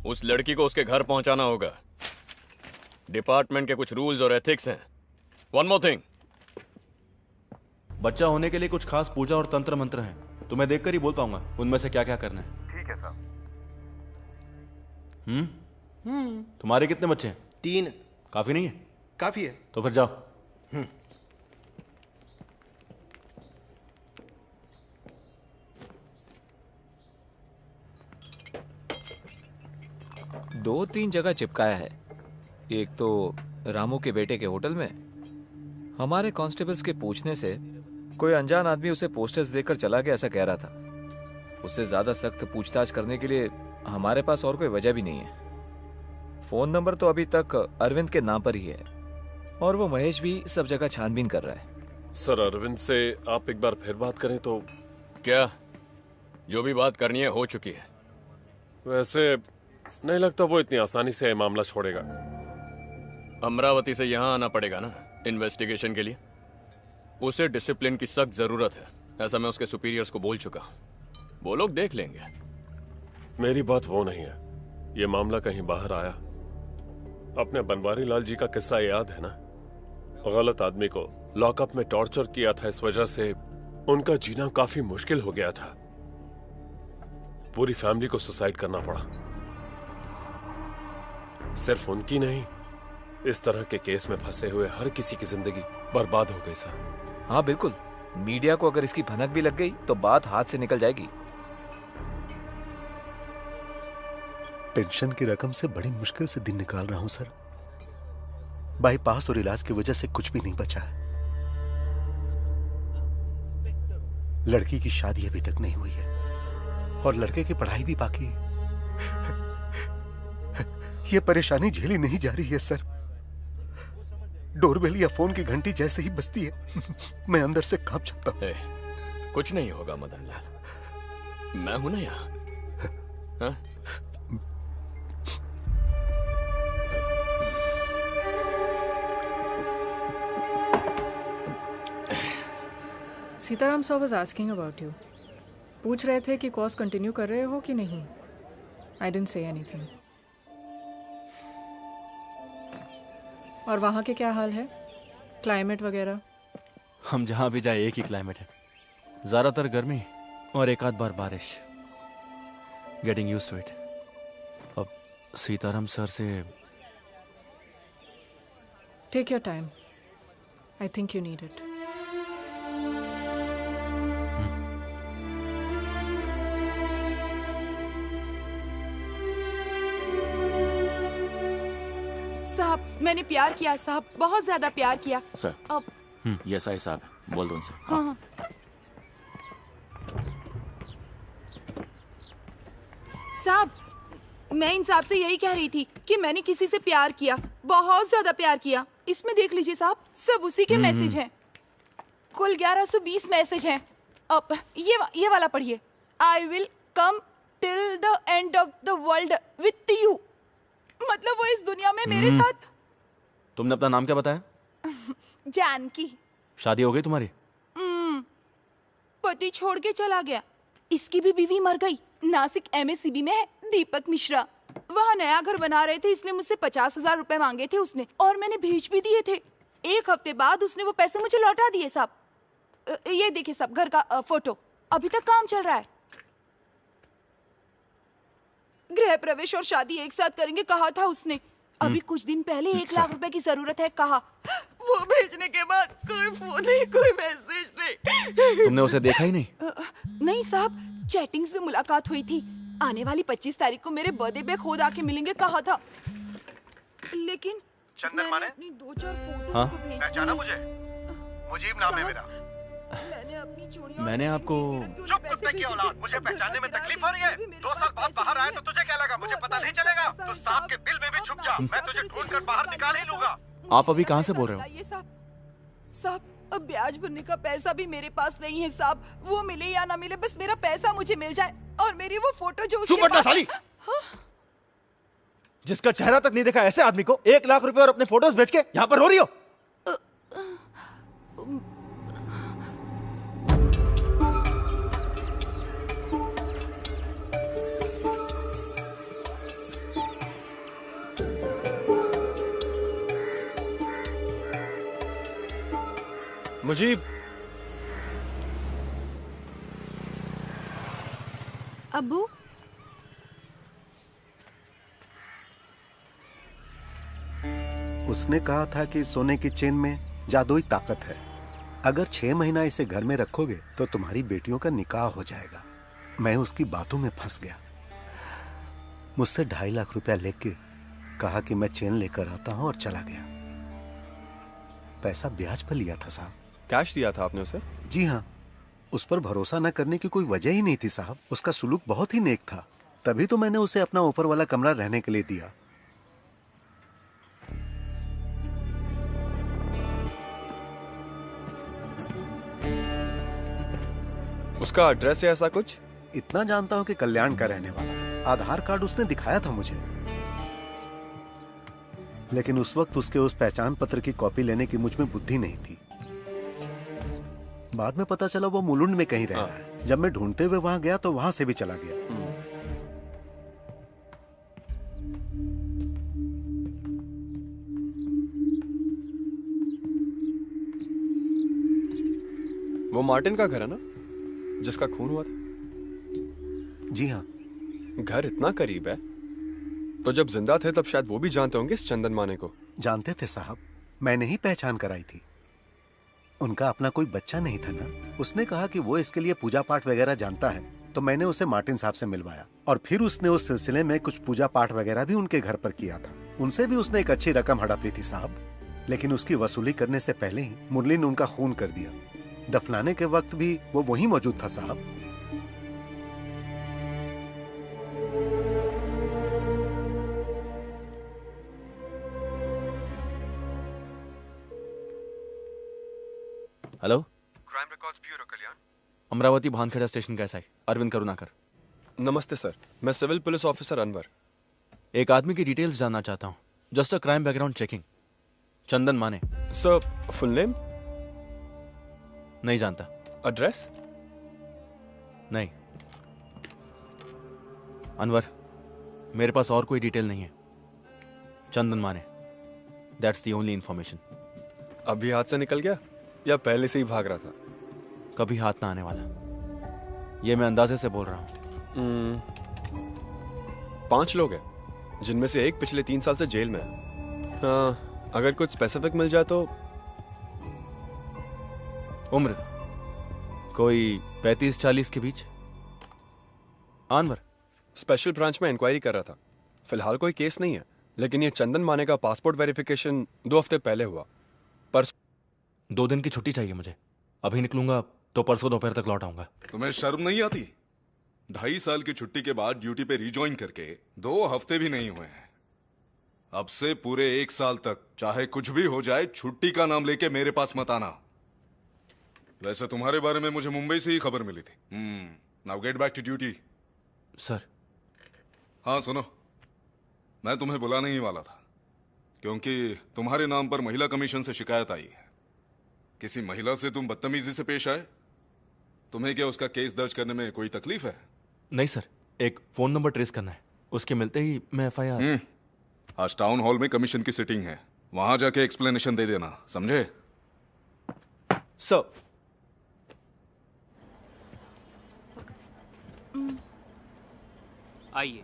उस लड़की को उसके घर पहुंचाना होगा। डिपार्टमेंट के कुछ रूल्स और एथिक्स हैं। वन मोर थिंग, बच्चा होने के लिए कुछ खास पूजा और तंत्र मंत्र हैं। तुम्हें देखकर ही बोल पाऊंगा उनमें से क्या क्या करना है। ठीक है सर। तुम्हारे कितने बच्चे हैं? 3। काफी नहीं है? काफी है। तो फिर जाओ। दो तीन जगह चिपकाया है। एक तो रामू के बेटे के होटल में। हमारे कांस्टेबल्स के पूछने से कोई अनजान आदमी उसे पोस्टर्स देकर चला गया, ऐसा कह रहा था। उससे ज्यादा सख्त पूछताछ करने के लिए हमारे पास और कोई वजह भी नहीं है। फोन नंबर तो अभी तक अरविंद के नाम पर ही है और वो महेश भी सब जगह छानबीन कर रहा है। सर, अरविंद से आप एक बार फिर बात करें तो। क्या? जो भी बात करनी है हो चुकी है। वैसे नहीं लगता वो इतनी आसानी से मामला छोड़ेगा। अमरावती से यहां आना पड़ेगा ना इन्वेस्टिगेशन के लिए। उसे डिसिप्लिन की सख्त जरूरत है, ऐसा मैं उसके सुपीरियर्स को बोल चुका। वो लोग देख लेंगे। मेरी बात वो नहीं है, ये मामला कहीं बाहर आया। अपने बनवारी लाल जी का किस्सा याद है ना? गलत आदमी को लॉकअप में टॉर्चर किया था, इस वजह से उनका जीना काफी मुश्किल हो गया था। पूरी फैमिली को सुसाइड करना पड़ा। सिर्फ उनकी नहीं, इस तरह के केस में फंसे हुए हर किसी की जिंदगी बर्बाद हो गई सर। हाँ बिल्कुल, मीडिया को अगर इसकी भनक भी लग गई तो बात हाथ से निकल जाएगी। पेंशन की रकम से बड़ी मुश्किल से दिन निकाल रहा हूं सर। बाईपास और इलाज की वजह से कुछ भी नहीं बचा है। लड़की की शादी अभी तक नहीं हुई है और लड़के की पढ़ाई भी बाकी है। यह परेशानी झेली नहीं जा रही है सर। डोरबेल या फोन की घंटी जैसे ही बजती है मैं अंदर से कांप जाता हूं। कुछ नहीं होगा मदन लाल, मैं हूं ना यहाँ। Sitaram sir was asking about you. पूछ रहे थे कि कोर्स कंटिन्यू कर रहे हो कि नहीं। I didn't say anything. और वहाँ के क्या हाल है, क्लाइमेट वगैरह? हम जहाँ भी जाए एक ही क्लाइमेट है, ज़्यादातर गर्मी और एक आध बार बारिश। Getting used to it. अब सीताराम सर से। Take your time, I think you need it. साहब, मैंने प्यार किया साहब, बहुत ज्यादा प्यार किया। सर, अब ये एसआई साहब बोल दो उनसे। हाँ। साहब, मैं इंसाफ से यही कह रही थी कि मैंने किसी से प्यार किया, बहुत ज्यादा प्यार किया। इसमें देख लीजिए साहब, सब उसी के मैसेज हैं। कुल 1120 मैसेज हैं। अब ये वाला पढ़िए। I will come till the end of the world with you. मतलब वो इस दुनिया में मेरे साथ। तुमने अपना नाम क्या बताया? जानकी। शादी हो गई तुम्हारी? पति छोड़ के चला गया। इसकी भी बीवी मर गई। नासिक MSCB में है, दीपक मिश्रा। वहाँ नया घर बना रहे थे, इसलिए मुझसे 50,000 रुपए मांगे थे उसने, और मैंने भेज भी दिए थे। एक हफ्ते बाद उसने वो पैसे मुझे लौटा दिए साहब। ये देखिए साहब, घर का फोटो। अभी तक काम चल रहा है। गृह प्रवेश और शादी एक साथ करेंगे कहा था उसने। अभी कुछ दिन पहले 1 लाख रुपए की जरूरत है कहा। वो भेजने के बाद कोई फोन नहीं, कोई मैसेज नहीं। तुमने उसे देखा ही नहीं? नहीं साहब, चैटिंग से मुलाकात हुई थी। आने वाली 25 तारीख को मेरे बर्थडे पे खुद आके मिलेंगे कहा था। लेकिन चंदन माने अपनी 2-4 फोटो हाँ? को भेज पहचाना मुझे? मुजीब नाम है मेरा। मैंने आपको चुप कुत्ते की औलाद, मुझे पहचानने में तकलीफ हो रही है? 2 साल बाद बाहर आए तो तुझे क्या लगा मुझे पता नहीं चलेगा? तू सांप के बिल में भी छुप जा, मैं तुझे ढूंढ कर बाहर निकाल ही लूंगा। आप अभी कहाँ से बोल रहे हो? ये साहब अब ब्याज भरने का पैसा भी मेरे पास नहीं है साहब। वो मिले या ना मिले, बस मेरा पैसा मुझे मिल जाए और मेरी वो फोटो जो चुप बैठना साली। जिसका चेहरा तक नहीं देखा ऐसे आदमी को 1 लाख रुपए और अपने फोटोज बेच के यहाँ पर रो रही हो? मुजीब, अब्बू, उसने कहा था कि सोने की चेन में जादुई ताकत है। अगर 6 महीना इसे घर में रखोगे तो तुम्हारी बेटियों का निकाह हो जाएगा। मैं उसकी बातों में फंस गया। मुझसे 2.5 लाख रुपया लेके कहा कि मैं चेन लेकर आता हूं और चला गया। पैसा ब्याज पर लिया था साहब। कैश दिया था आपने उसे? जी हाँ, उस पर भरोसा न करने की कोई वजह ही नहीं थी साहब। उसका सुलूक बहुत ही नेक था, तभी तो मैंने उसे अपना ऊपर वाला कमरा रहने के लिए दिया। उसका एड्रेस है ऐसा कुछ? इतना जानता हूं कि कल्याण का रहने वाला। आधार कार्ड उसने दिखाया था मुझे, लेकिन उस वक्त उसके उस पहचान पत्र की कॉपी लेने की मुझ में बुद्धि नहीं थी। बाद में पता चला वो मुलुंड में कहीं रह रहा है। जब मैं ढूंढते हुए वहां गया तो वहां से भी चला गया। वो मार्टिन का घर है ना, जिसका खून हुआ था? जी हाँ। घर इतना करीब है तो जब जिंदा थे तब शायद वो भी जानते होंगे इस चंदन माने को। जानते थे साहब, मैंने ही पहचान कराई थी। उनका अपना कोई बच्चा नहीं था ना। उसने कहा कि वो इसके लिए पूजा पाठ वगैरह जानता है, तो मैंने उसे मार्टिन साहब से मिलवाया और फिर उसने उस सिलसिले में कुछ पूजा पाठ वगैरह भी उनके घर पर किया था। उनसे भी उसने एक अच्छी रकम हड़प ली थी साहब, लेकिन उसकी वसूली करने से पहले ही मुरली ने उनका खून कर दिया। दफनाने के वक्त भी वो वहीं मौजूद था साहब। हेलो, क्राइम रिकॉर्ड्स ब्यूरो कल्याण। अमरावती भानखेड़ा स्टेशन कैसा है? अरविंद करुणाकर। नमस्ते सर, मैं सिविल पुलिस ऑफिसर अनवर। एक आदमी की डिटेल्स जानना चाहता हूँ। Just a crime background checking. Chandan Mane. Sir, full name? नहीं जानता। एड्रेस? नहीं। अनवर, मेरे पास और कोई डिटेल नहीं है। चंदन माने, दैट्स द ओनली इंफॉर्मेशन। अभी हाथ से निकल गया या पहले से ही भाग रहा था? कभी हाथ ना आने वाला, ये मैं अंदाजे से बोल रहा हूँ। 5 लोग हैं, जिनमें से एक पिछले 3 साल से जेल में है। हाँ, अगर कुछ स्पेसिफिक मिल जाए तो। उम्र कोई 35-40 के बीच। अनवर, स्पेशल ब्रांच में इंक्वायरी कर रहा था। फिलहाल कोई केस नहीं है, लेकिन ये चंदन माने का पासपोर्ट वेरिफिकेशन 2 हफ्ते पहले हुआ। परसों 2 दिन की छुट्टी चाहिए मुझे। अभी निकलूंगा तो परसों दोपहर तक लौट आऊंगा। तुम्हें शर्म नहीं आती? 2.5 साल की छुट्टी के बाद ड्यूटी पे रिज्वाइन करके 2 हफ्ते भी नहीं हुए हैं। अब से पूरे 1 साल तक चाहे कुछ भी हो जाए, छुट्टी का नाम लेके मेरे पास मत आना। वैसे तुम्हारे बारे में मुझे मुंबई से ही खबर मिली थी। Now get back to duty. Sir. हाँ सुनो, मैं तुम्हें बुलाने ही वाला था, क्योंकि तुम्हारे नाम पर महिला कमीशन से शिकायत आई है। किसी महिला से तुम बदतमीजी से पेश आए। तुम्हें क्या उसका केस दर्ज करने में कोई तकलीफ है? नहीं सर, एक फोन नंबर ट्रेस करना है, उसके मिलते ही मैं FIR। आज टाउन हॉल में कमीशन की सिटिंग है, वहां जाके एक्सप्लेनेशन दे देना, समझे? सर। आइए।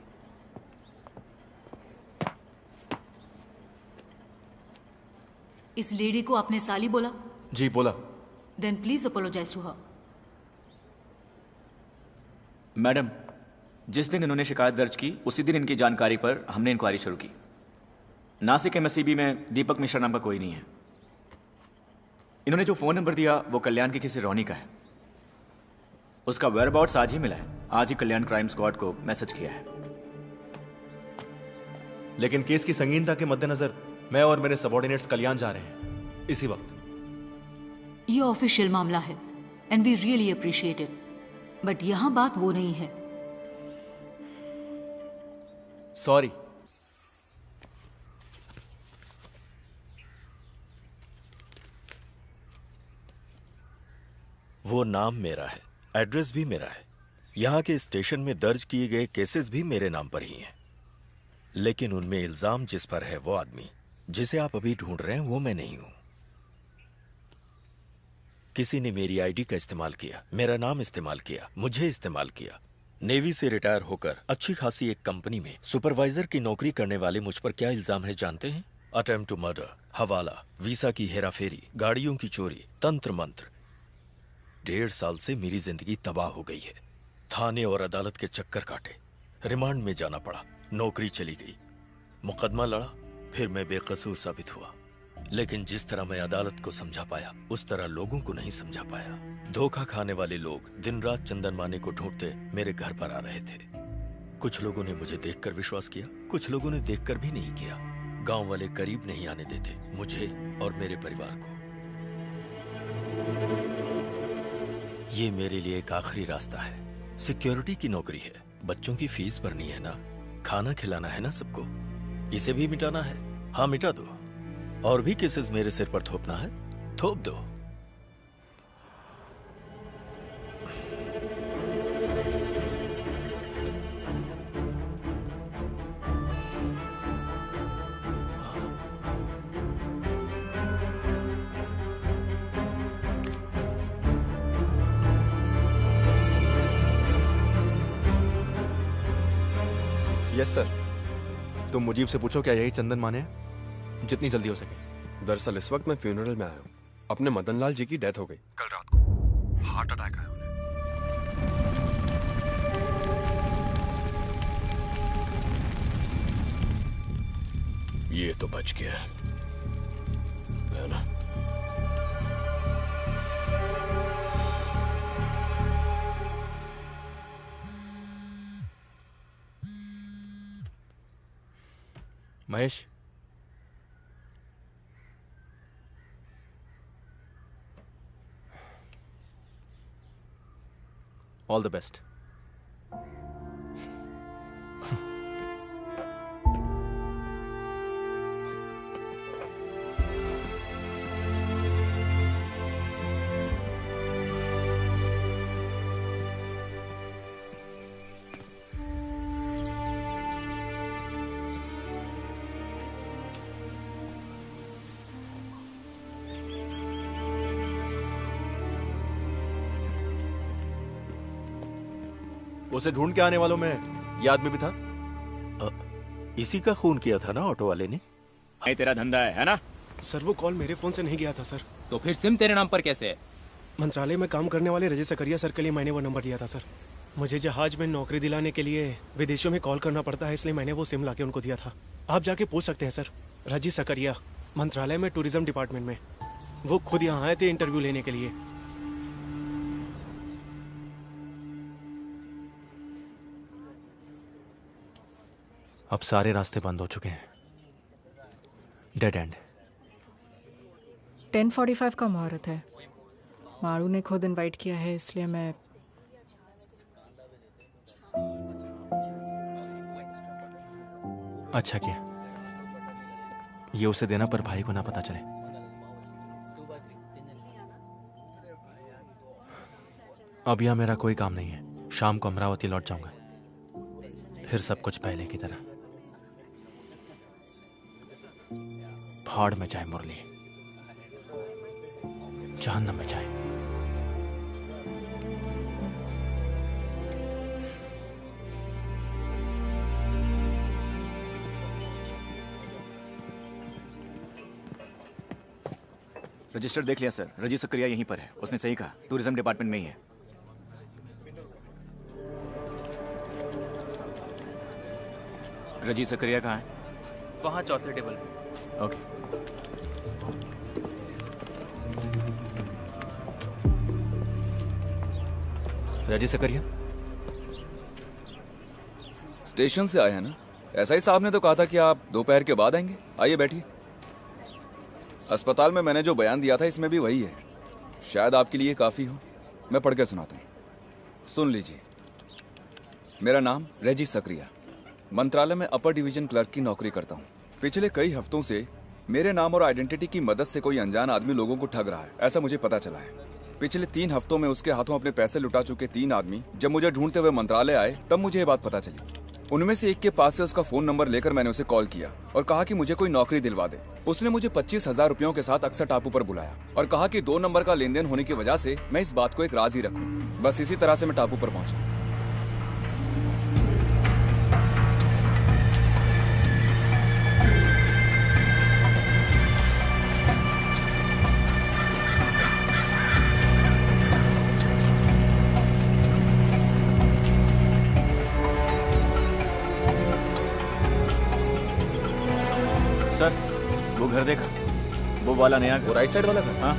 इस लेडी को आपने साली बोला? जी बोला। Then please apologise to her. Madam, जिस दिन इन्होंने शिकायत दर्ज की उसी दिन इनकी जानकारी पर हमने इंक्वायरी शुरू की। नासिक MSCB में दीपक मिश्रा नाम का कोई नहीं है। इन्होंने जो फ़ोन नंबर दिया वो कल्याण की किसी रोनी का है। उसका वेयरअबाउट्स आज ही मिला है। आज ही कल्याण क्राइम स्क्वाड को मैसेज किया है। लेकिन केस की संगीनता के मद्देनजर मैं और मेरे सबॉर्डिनेट्स कल्याण जा रहे हैं इसी वक्त। ये ऑफिशियल मामला है and we really appreciate it, but यहां बात वो नहीं है। सॉरी। वो नाम मेरा है, एड्रेस भी मेरा है, यहाँ के स्टेशन में दर्ज किए गए केसेस भी मेरे नाम पर ही हैं। लेकिन उनमें इल्जाम जिस पर है वो आदमी जिसे आप अभी ढूंढ रहे हैं वो मैं नहीं हूं। किसी ने मेरी आईडी का इस्तेमाल किया, मेरा नाम इस्तेमाल किया, मुझे इस्तेमाल किया। नेवी से रिटायर होकर अच्छी खासी एक कंपनी में सुपरवाइजर की नौकरी करने वाले मुझ पर क्या इल्जाम है जानते हैं? अटेम्प्ट टू मर्डर, हवाला, वीसा की हेराफेरी, गाड़ियों की चोरी, तंत्र मंत्र। 1.5 साल से मेरी जिंदगी तबाह हो गई है। थाने और अदालत के चक्कर काटे, रिमांड में जाना पड़ा, नौकरी चली गई, मुकदमा लड़ा, फिर मैं बेकसूर साबित हुआ। लेकिन जिस तरह मैं अदालत को समझा पाया उस तरह लोगों को नहीं समझा पाया। धोखा खाने वाले लोग दिन रात चंदन माने को ढूंढते मेरे घर पर आ रहे थे। कुछ लोगों ने मुझे देखकर विश्वास किया, कुछ लोगों ने देखकर भी नहीं किया। गांव वाले करीब नहीं आने देते मुझे और मेरे परिवार को। ये मेरे लिए एक आखिरी रास्ता है। सिक्योरिटी की नौकरी है, बच्चों की फीस भरनी है ना, खाना खिलाना है ना सबको। इसे भी मिटाना है, हाँ मिटा दो। और भी केसेस मेरे सिर पर थोपना है, थोप दो। Yes sir. तुम मुजीब से पूछो क्या यही चंदन माने हैं? जितनी जल्दी हो सके। दरअसल इस वक्त मैं फ्यूनरल में आया हूँ। अपने मदन लाल जी की डेथ हो गई कल रात को, हार्ट अटैक आया उन्हें। ये तो बच गया है ना? Mahesh, all the best. उसे ढूंढ के आने वालों में ये आदमी भी था। इसी का खून किया था ना ऑटो वाले ने। नहीं तेरा धंधा है ना? सर वो कॉल मेरे फोन से नहीं गया था सर। तो फिर सिम तेरे नाम पर कैसे है? मंत्रालय में काम करने वाले रजत सकरिया सर के लिए मैंने वो नंबर दिया था सर। मुझे जहाज में नौकरी दिलाने के लिए विदेशों में कॉल करना पड़ता है, इसलिए मैंने वो सिम लाके उनको दिया था। आप जाके पूछ सकते हैं सर। रजत सकरिया, मंत्रालय में टूरिज्म डिपार्टमेंट में। वो खुद यहाँ आए थे इंटरव्यू लेने के लिए। अब सारे रास्ते बंद हो चुके हैं। Dead and. 10:45 का मुहूर्त है। मारू ने खुद इनवाइट किया है, इसलिए मैं अच्छा किया। ये उसे देना पर भाई को ना पता चले। अब यहां मेरा कोई काम नहीं है। शाम को अमरावती लौट जाऊंगा, फिर सब कुछ पहले की तरह। भाड़ में जाए मुरली, जहन्नम में जाए। रजिस्टर देख लिया सर। रजी सकरिया यहीं पर है। उसने सही कहा, टूरिज्म डिपार्टमेंट में ही है। रजी सकरिया कहाँ है? वहां चौथे टेबल पे। ओके। रजी सकरिया स्टेशन से आए हैं ना? ऐसा ही साहब ने तो कहा था कि आप दोपहर के बाद आएंगे। आइए बैठिए। अस्पताल में मैंने जो बयान दिया था इसमें भी वही है। शायद आपके लिए काफ़ी हो। मैं पढ़ के सुनाता हूँ, सुन लीजिए। मेरा नाम रेजी सकरिया, मंत्रालय में अपर डिवीजन क्लर्क की नौकरी करता हूँ। पिछले कई हफ्तों से मेरे नाम और आइडेंटिटी की मदद से कोई अनजान आदमी लोगों को ठग रहा है, ऐसा मुझे पता चला है। पिछले 3 हफ्तों में उसके हाथों अपने पैसे लुटा चुके 3 आदमी जब मुझे ढूंढते हुए मंत्रालय आए तब मुझे ये बात पता चली। उनमें से एक के पास से उसका फोन नंबर लेकर मैंने उसे कॉल किया और कहा कि मुझे कोई नौकरी दिलवा दे। उसने मुझे 25,000 रुपयों के साथ अक्सर टापू पर बुलाया और कहा कि 2 नंबर का लेन देन होने की वजह से मैं इस बात को एक राज ही रखूं। बस इसी तरह से मैं टापू पर पहुंचा। सर, वो घर देखा? वो वाला नया घर, राइट साइड वाला घर? हाँ,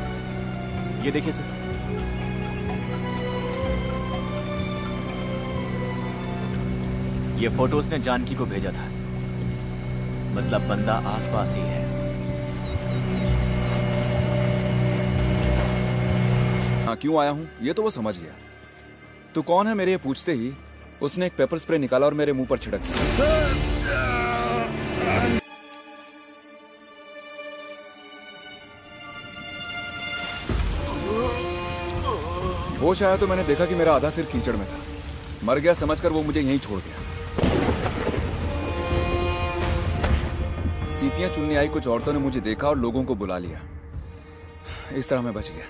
ये देखिए सर। ये फोटो उसने जानकी को भेजा था, मतलब बंदा आसपास ही है। हाँ, क्यों आया हूँ ये तो वो समझ गया। तू कौन है मेरे ये पूछते ही उसने एक पेपर स्प्रे निकाला और मेरे मुंह पर छिड़क दिया। होश आया तो मैंने देखा कि मेरा आधा सिर कीचड़ में था। मर गया समझकर वो मुझे यहीं छोड़ गया। सीपियां चुनने आई कुछ औरतों ने मुझे देखा और लोगों को बुला लिया। इस तरह मैं बच गया।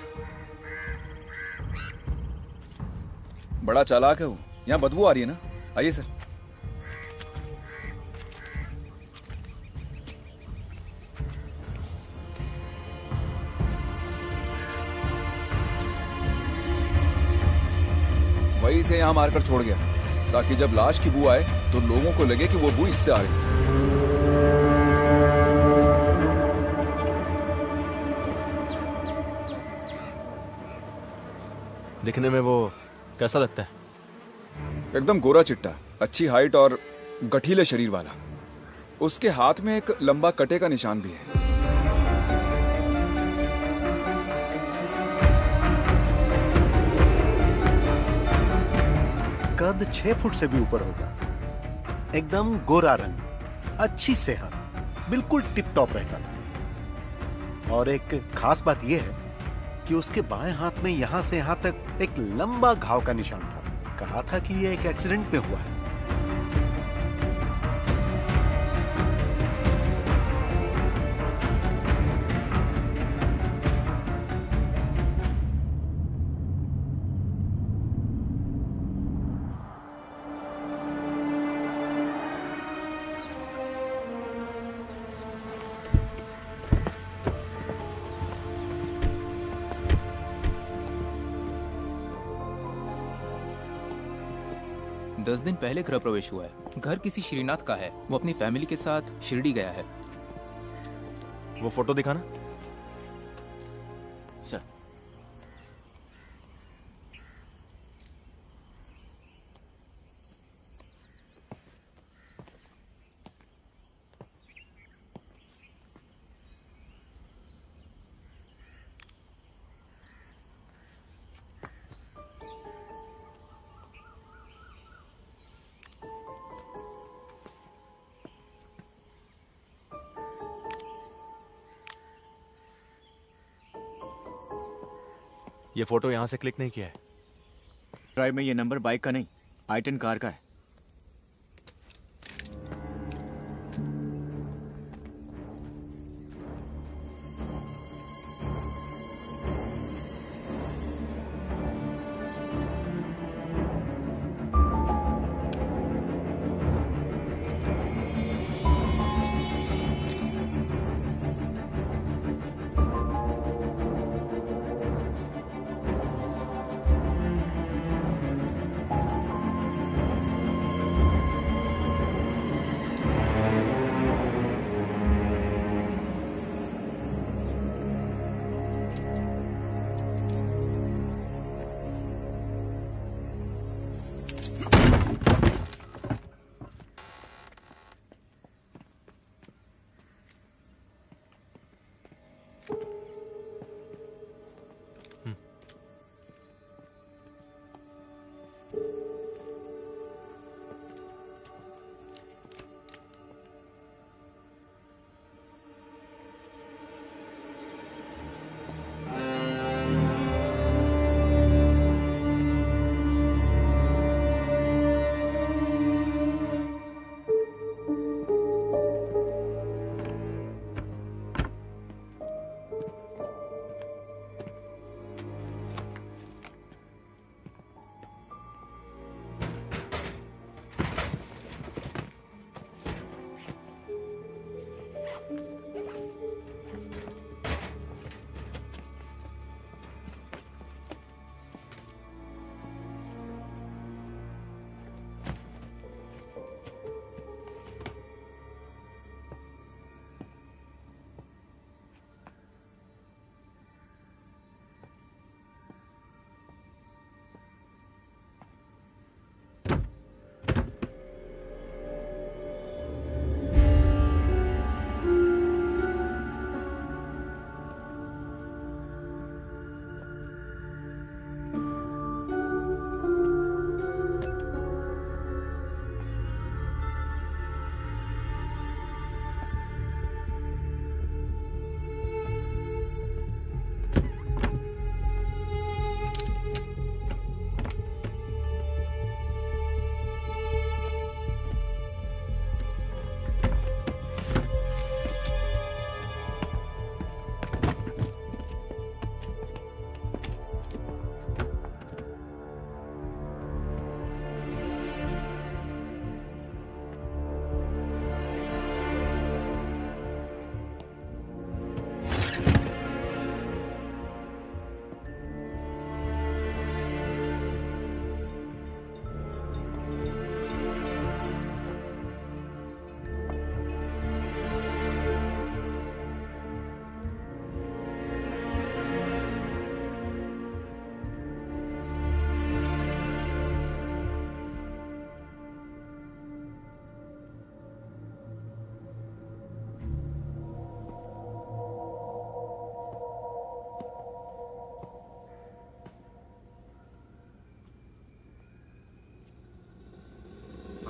बड़ा चालाक है वो। यहाँ बदबू आ रही है ना? आइए सर। वही से यहाँ मारकर छोड़ गया ताकि जब लाश की बू आए तो लोगों को लगे कि वो बू इससे आ रही। दिखने में वो कैसा लगता है? एकदम गोरा चिट्टा, अच्छी हाइट और गठीले शरीर वाला। उसके हाथ में एक लंबा कटे का निशान भी है। कद 6 फुट से भी ऊपर होगा, एकदम गोरा रंग, अच्छी सेहत, बिल्कुल टिप टॉप रहता था। और एक खास बात यह है कि उसके बाएं हाथ में यहां से यहां तक एक लंबा घाव का निशान था। कहा था कि यह एक एक्सीडेंट में हुआ है। दस दिन पहले गृह प्रवेश हुआ है। घर किसी श्रीनाथ का है। वो अपनी फैमिली के साथ शिरडी गया है। वो फोटो दिखाना सर। ये फोटो यहां से क्लिक नहीं किया है। ड्राइव में ये नंबर बाइक का नहीं, i10 कार का है।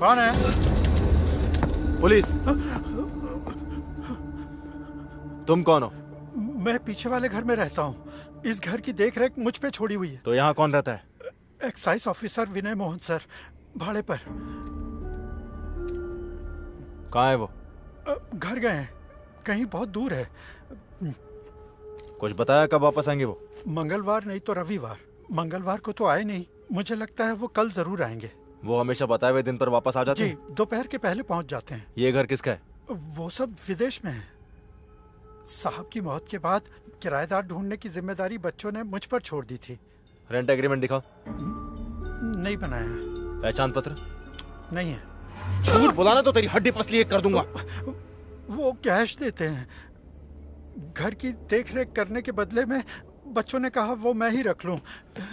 कौन है? पुलिस। तुम कौन हो? मैं पीछे वाले घर में रहता हूँ। इस घर की देखरेख मुझ पे छोड़ी हुई है। तो यहाँ कौन रहता है? एक्साइज ऑफिसर विनय मोहन सर, भाड़े पर। कहाँ है वो? घर गए हैं, कहीं बहुत दूर है। कुछ बताया कब वापस आएंगे वो? मंगलवार नहीं तो रविवार। मंगलवार को तो आए नहीं, मुझे लगता है वो कल जरूर आएंगे। वो हमेशा बताए हुए दिन पर वापस आ जाते जी, हैं? दोपहर के पहले पहुंच जाते हैं। ये घर किसका है? वो सब विदेश में है। साहब की मौत के बाद किराएदार ढूंढने की जिम्मेदारी बच्चों ने मुझ पर छोड़ दी थी। रेंट एग्रीमेंट दिखाओ। नहीं बनाया है। पहचान पत्र? नहीं है। झूठ बुलाना तो तेरी हड्डी पसली कर दूंगा। वो कैश देते हैं। घर की देखरेख करने के बदले में बच्चों ने कहा वो मैं ही रख लूं,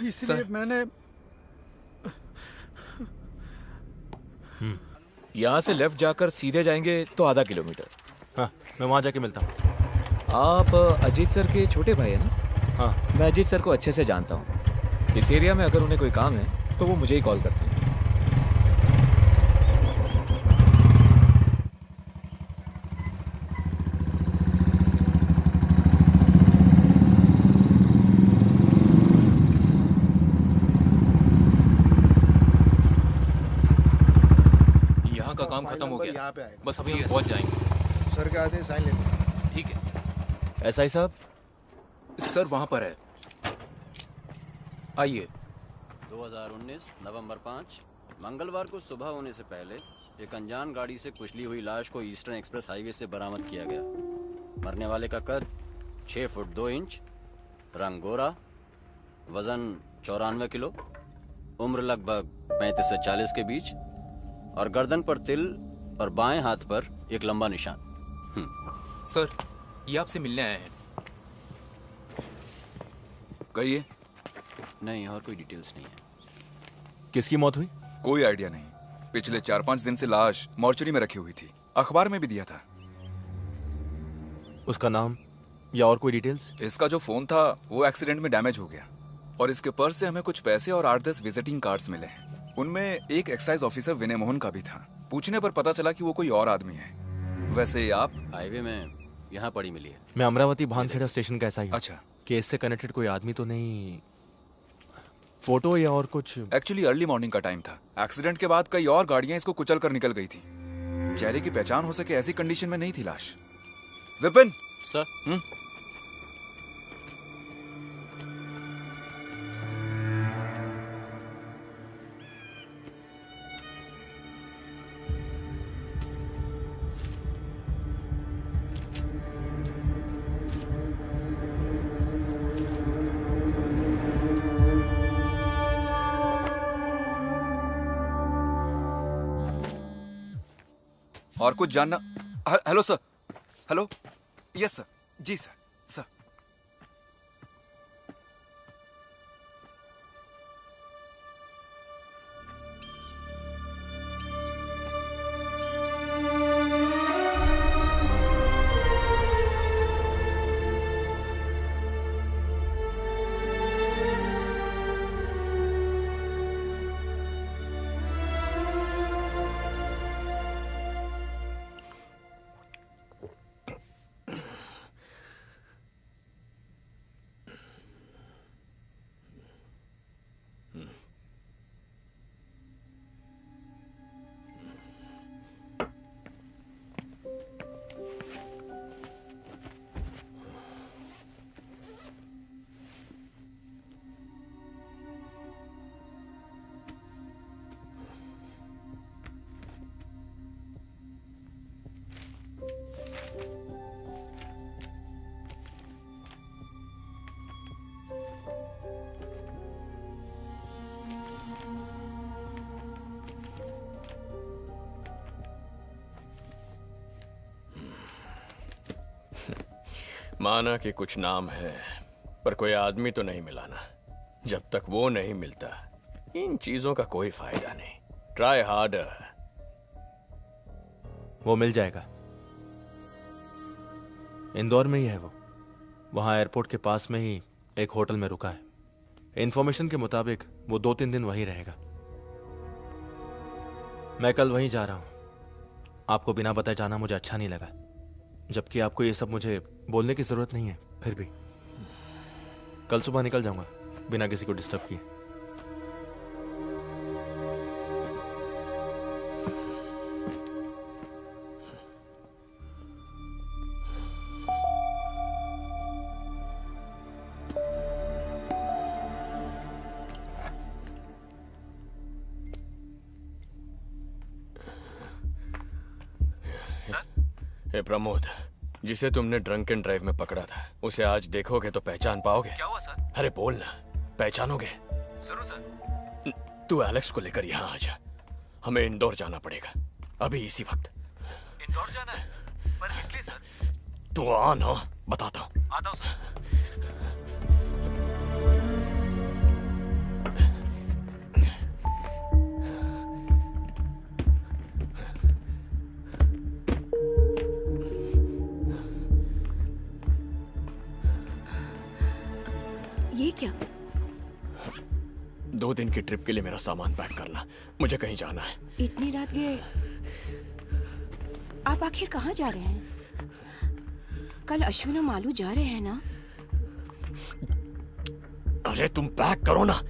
इसलिए मैंने। यहाँ से लेफ्ट जाकर सीधे जाएंगे तो आधा किलोमीटर। हाँ, मैं वहाँ जाके मिलता हूँ। आप अजीत सर के छोटे भाई है ना? हाँ। मैं अजीत सर को अच्छे से जानता हूँ। इस एरिया में अगर उन्हें कोई काम है तो वो मुझे ही कॉल करते हैं। यहाँ का काम खत्म हो गया, बस अभी हम पहुँच जाएंगे। सर के आदेश साइन लेते। ठीक है। एसआई साहब? सर वहाँ पर है, आइए। 2019 नवंबर 5 मंगलवार को सुबह होने से पहले एक अनजान गाड़ी से कुचली हुई लाश को ईस्टर्न एक्सप्रेस हाईवे से बरामद किया गया। मरने वाले का कद 6 फुट 2 इंच, रंग गोरा, वजन 94 किलो, उम्र लगभग 35 से 40 के बीच और गर्दन पर तिल और बाएं हाथ पर एक लंबा निशान। सर, ये आपसे मिलने आए हैं। कहिए। नहीं, और कोई डिटेल्स नहीं है। किसकी मौत हुई? कोई आइडिया नहीं। पिछले 4-5 दिन से लाश मॉर्चरी में रखी हुई थी, अखबार में भी दिया था। उसका नाम या और कोई डिटेल्स? इसका जो फोन था वो एक्सीडेंट में डैमेज हो गया और इसके पर्स से हमें कुछ पैसे और 8-10 विजिटिंग कार्ड्स मिले हैं। उनमें एक एक्साइज ऑफिसर विनय मोहन का भी था। पूछने पर पता चला कि वो कोई और आदमी है। वैसे आप? हाईवे में यहाँ पड़ी मिली है। मैं अमरावती भानखेड़ा स्टेशन का एसआई हूं। अच्छा। केस से कनेक्टेड कोई आदमी तो नहीं? फोटो या और कुछ? एक्चुअली अर्ली मॉर्निंग का टाइम था। एक्सीडेंट के बाद कई और गाड़ियां इसको कुचल कर निकल गई थी। चेहरे की पहचान हो सके ऐसी कंडीशन में नहीं थी लाश। विपिन सर। और कुछ जानना? Hello sir. Hello. Yes sir. जी सर। सर। माना कि कुछ नाम है, पर कोई आदमी तो नहीं मिला ना। जब तक वो नहीं मिलता इन चीजों का कोई फायदा नहीं। Try harder. वो मिल जाएगा। इंदौर में ही है वो। वहां एयरपोर्ट के पास में ही एक होटल में रुका है। इन्फॉर्मेशन के मुताबिक वो 2-3 दिन वहीं रहेगा। मैं कल वहीं जा रहा हूँ। आपको बिना बताए जाना मुझे अच्छा नहीं लगा, जबकि आपको ये सब मुझे बोलने की जरूरत नहीं है। फिर भी कल सुबह निकल जाऊंगा बिना किसी को डिस्टर्ब किए। हे प्रमोद, जिसे तुमने ड्रंक एंड ड्राइव में पकड़ा था, उसे आज देखोगे तो पहचान पाओगे? क्या हुआ सर? अरे बोल ना, पहचानोगे? जरूर सर। तू एलेक्स को लेकर यहाँ आ जा, हमें इंदौर जाना पड़ेगा अभी इसी वक्त। इंदौर जाना है? पर किस लिए सर? तू आ ना, बताता हूँ। आता हूँ सर। ये क्या? 2 दिन की ट्रिप के लिए मेरा सामान पैक करना, मुझे कहीं जाना है। इतनी रात गए? आप आखिर कहाँ जा रहे हैं? कल अश्विन और मालू जा रहे हैं ना? अरे तुम पैक करो ना।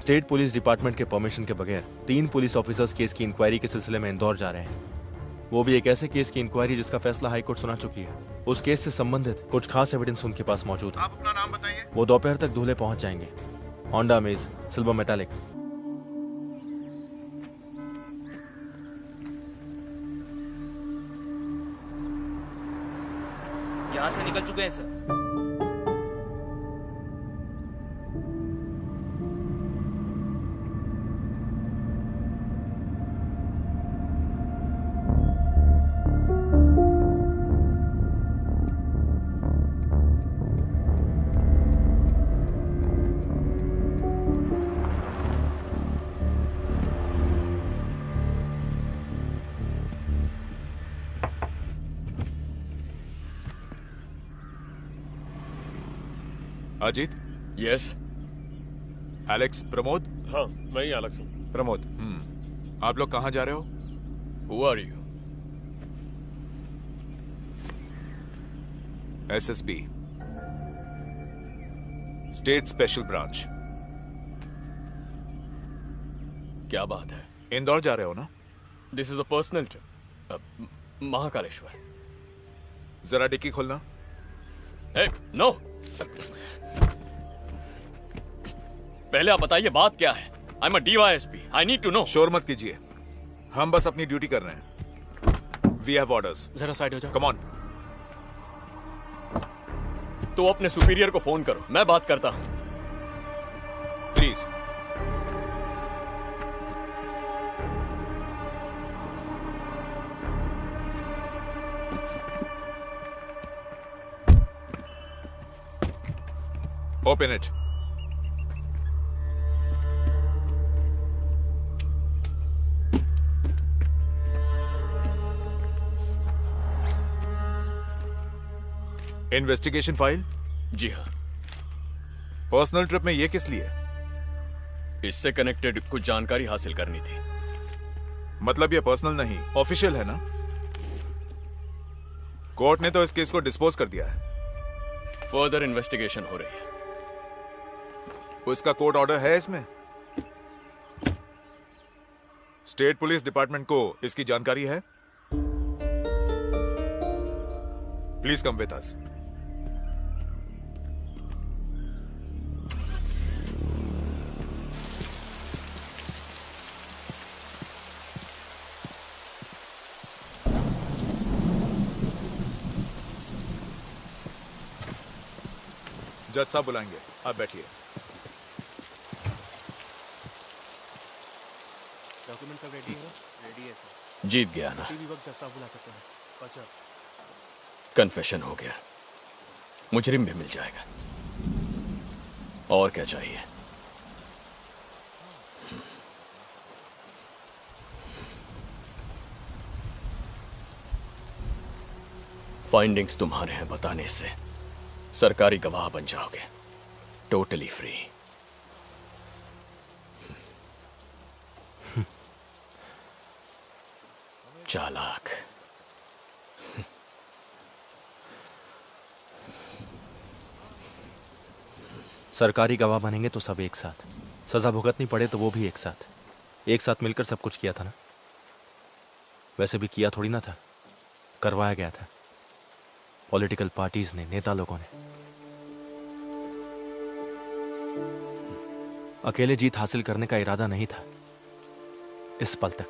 स्टेट पुलिस डिपार्टमेंट के परमिशन के बगैर 3 पुलिस ऑफिसर्स केस की इंक्वायरी के सिलसिले में इंदौर जा रहे हैं। वो भी एक ऐसे केस की इंक्वायरी जिसका फैसला हाई कोर्ट सुना चुकी है। उस केस से संबंधित कुछ खास एविडेंस उनके पास मौजूद है। आप अपना नाम बताइए। वो दोपहर तक धुले पहुंच जाएंगे। होंडा मेज, सिल्वर मेटालिक। यहाँ से निकल चुके हैं sir. Ajit. Yes. Alex Pramod. हाँ, मैं ही एलेक्स हूँ। प्रमोद, आप लोग कहाँ जा रहे हो? Who are you? SSB, state special branch. क्या बात है? इंदौर जा रहे हो ना? This is a personal trip. Mahakaleshwar. जरा डिक्की खोलना। नो। पहले आप बताइए बात क्या है? I am a DYSP। I need to know. शोर मत कीजिए, हम बस अपनी ड्यूटी कर रहे हैं। We have orders. जरा साइड हो जाओ। Come on. तो अपने सुपीरियर को फोन करो, मैं बात करता हूं। Please. Open it. Investigation file? जी हाँ। पर्सनल ट्रिप में ये किस लिए? इससे कनेक्टेड कुछ जानकारी हासिल करनी थी। मतलब ये पर्सनल नहीं, ऑफिशियल है ना? कोर्ट ने तो इस केस को डिस्पोज कर दिया है। फर्दर इन्वेस्टिगेशन हो रही है। उसका कोर्ट ऑर्डर है इसमें? स्टेट पुलिस डिपार्टमेंट को इसकी जानकारी है? Please come with us. जज साहब बुलाएंगे, आप बैठिए। डॉक्यूमेंट सब रेडी है? रेडी है सर। जीत गया ना? किसी भी वक्त जज साहब बुला सकते हैं। अच्छा। कन्फेशन हो गया, मुजरिम भी मिल जाएगा। और क्या चाहिए? फाइंडिंग्स तुम्हारे हैं बताने से सरकारी गवाह बन जाओगे, टोटली फ्री। चालाक। सरकारी गवाह बनेंगे तो सब एक साथ, सजा भुगतनी पड़े तो वो भी एक साथ मिलकर सब कुछ किया था ना। वैसे भी किया थोड़ी ना था, करवाया गया था पॉलिटिकल पार्टीज ने, नेता लोगों ने। अकेले जीत हासिल करने का इरादा नहीं था इस पल तक।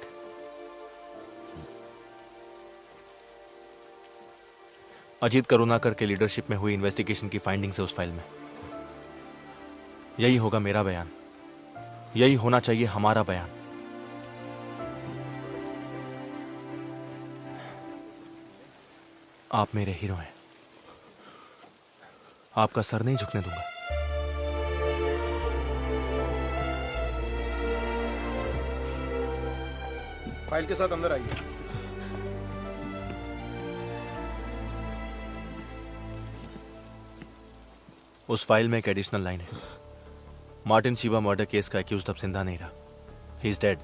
अजीत करुणाकर के लीडरशिप में हुई इन्वेस्टिगेशन की फाइंडिंग्स है उस फाइल में। यही होगा मेरा बयान, यही होना चाहिए हमारा बयान। आप मेरे हीरो हैं, आपका सर नहीं झुकने दूंगा। फाइल के साथ अंदर आइए। उस फाइल में एक एडिशनल लाइन है, मार्टिन शिवा मर्डर केस का एक्यूज्ड अब जिंदा नहीं रहा, he is dead.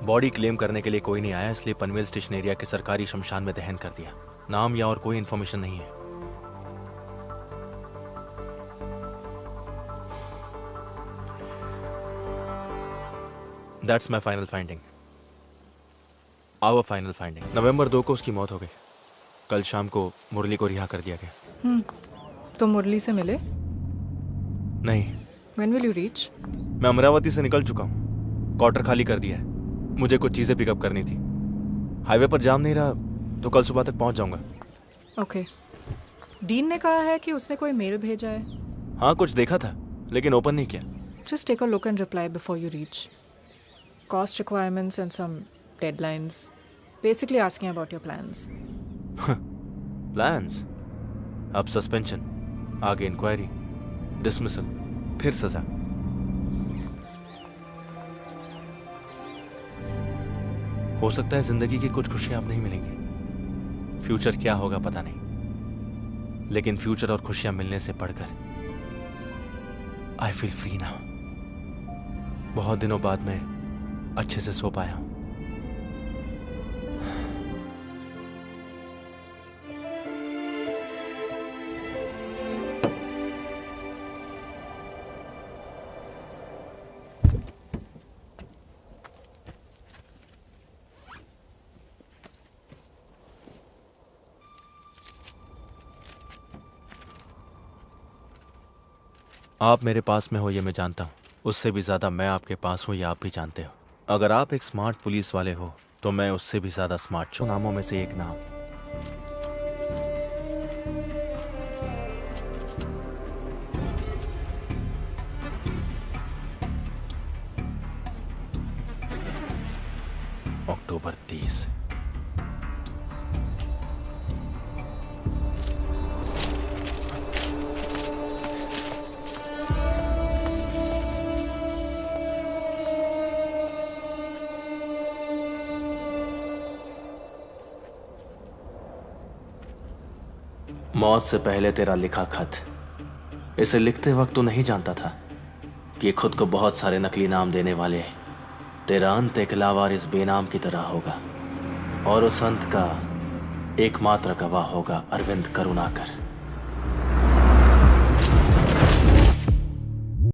Body claim करने के लिए कोई नहीं आया, इसलिए पनवेल स्टेशन एरिया के सरकारी शमशान में दहन कर दिया। नाम या और कोई इंफॉर्मेशन नहीं है। That's my final finding, our final finding. नवंबर 2 को उसकी मौत हो गई। कल शाम को मुरली को रिहा कर दिया गया। तो मुरली से मिले? नहीं। When will you reach? मैं अमरावती से निकल चुका हूँ, क्वार्टर खाली कर दिया है। मुझे कुछ चीजें पिकअप करनी थी। हाईवे पर जाम नहीं रहा तो कल सुबह तक पहुंच जाऊंगा। ओके। डीन ने कहा है कि उसने कोई मेल भेजा है। हाँ, कुछ देखा था लेकिन ओपन नहीं किया। Just take a look and reply before you reach. Cost requirements and some deadlines. Basically asking about your plans. Plans? अब सस्पेंशन, आगे इंक्वायरी, डिसमिसल, फिर सजा। हो सकता है जिंदगी की कुछ खुशियां अब नहीं मिलेंगी, फ्यूचर क्या होगा पता नहीं, लेकिन फ्यूचर और खुशियां मिलने से बढ़कर आई फील फ्री नाउ। बहुत दिनों बाद मैं अच्छे से सो पाया हूं। आप मेरे पास में हो ये मैं जानता हूँ, उससे भी ज़्यादा मैं आपके पास हूँ ये आप भी जानते हो। अगर आप एक स्मार्ट पुलिस वाले हो तो मैं उससे भी ज़्यादा स्मार्ट हूँ। नामों में से एक नाम, अक्टूबर 30। मौत से पहले तेरा लिखा खत, इसे लिखते वक्त तो नहीं जानता था कि खुद को बहुत सारे नकली नाम देने वाले तेरा अंत एक लावारिस बेनाम की तरह होगा, और उस अंत का एकमात्र गवाह होगा अरविंद करुणाकर।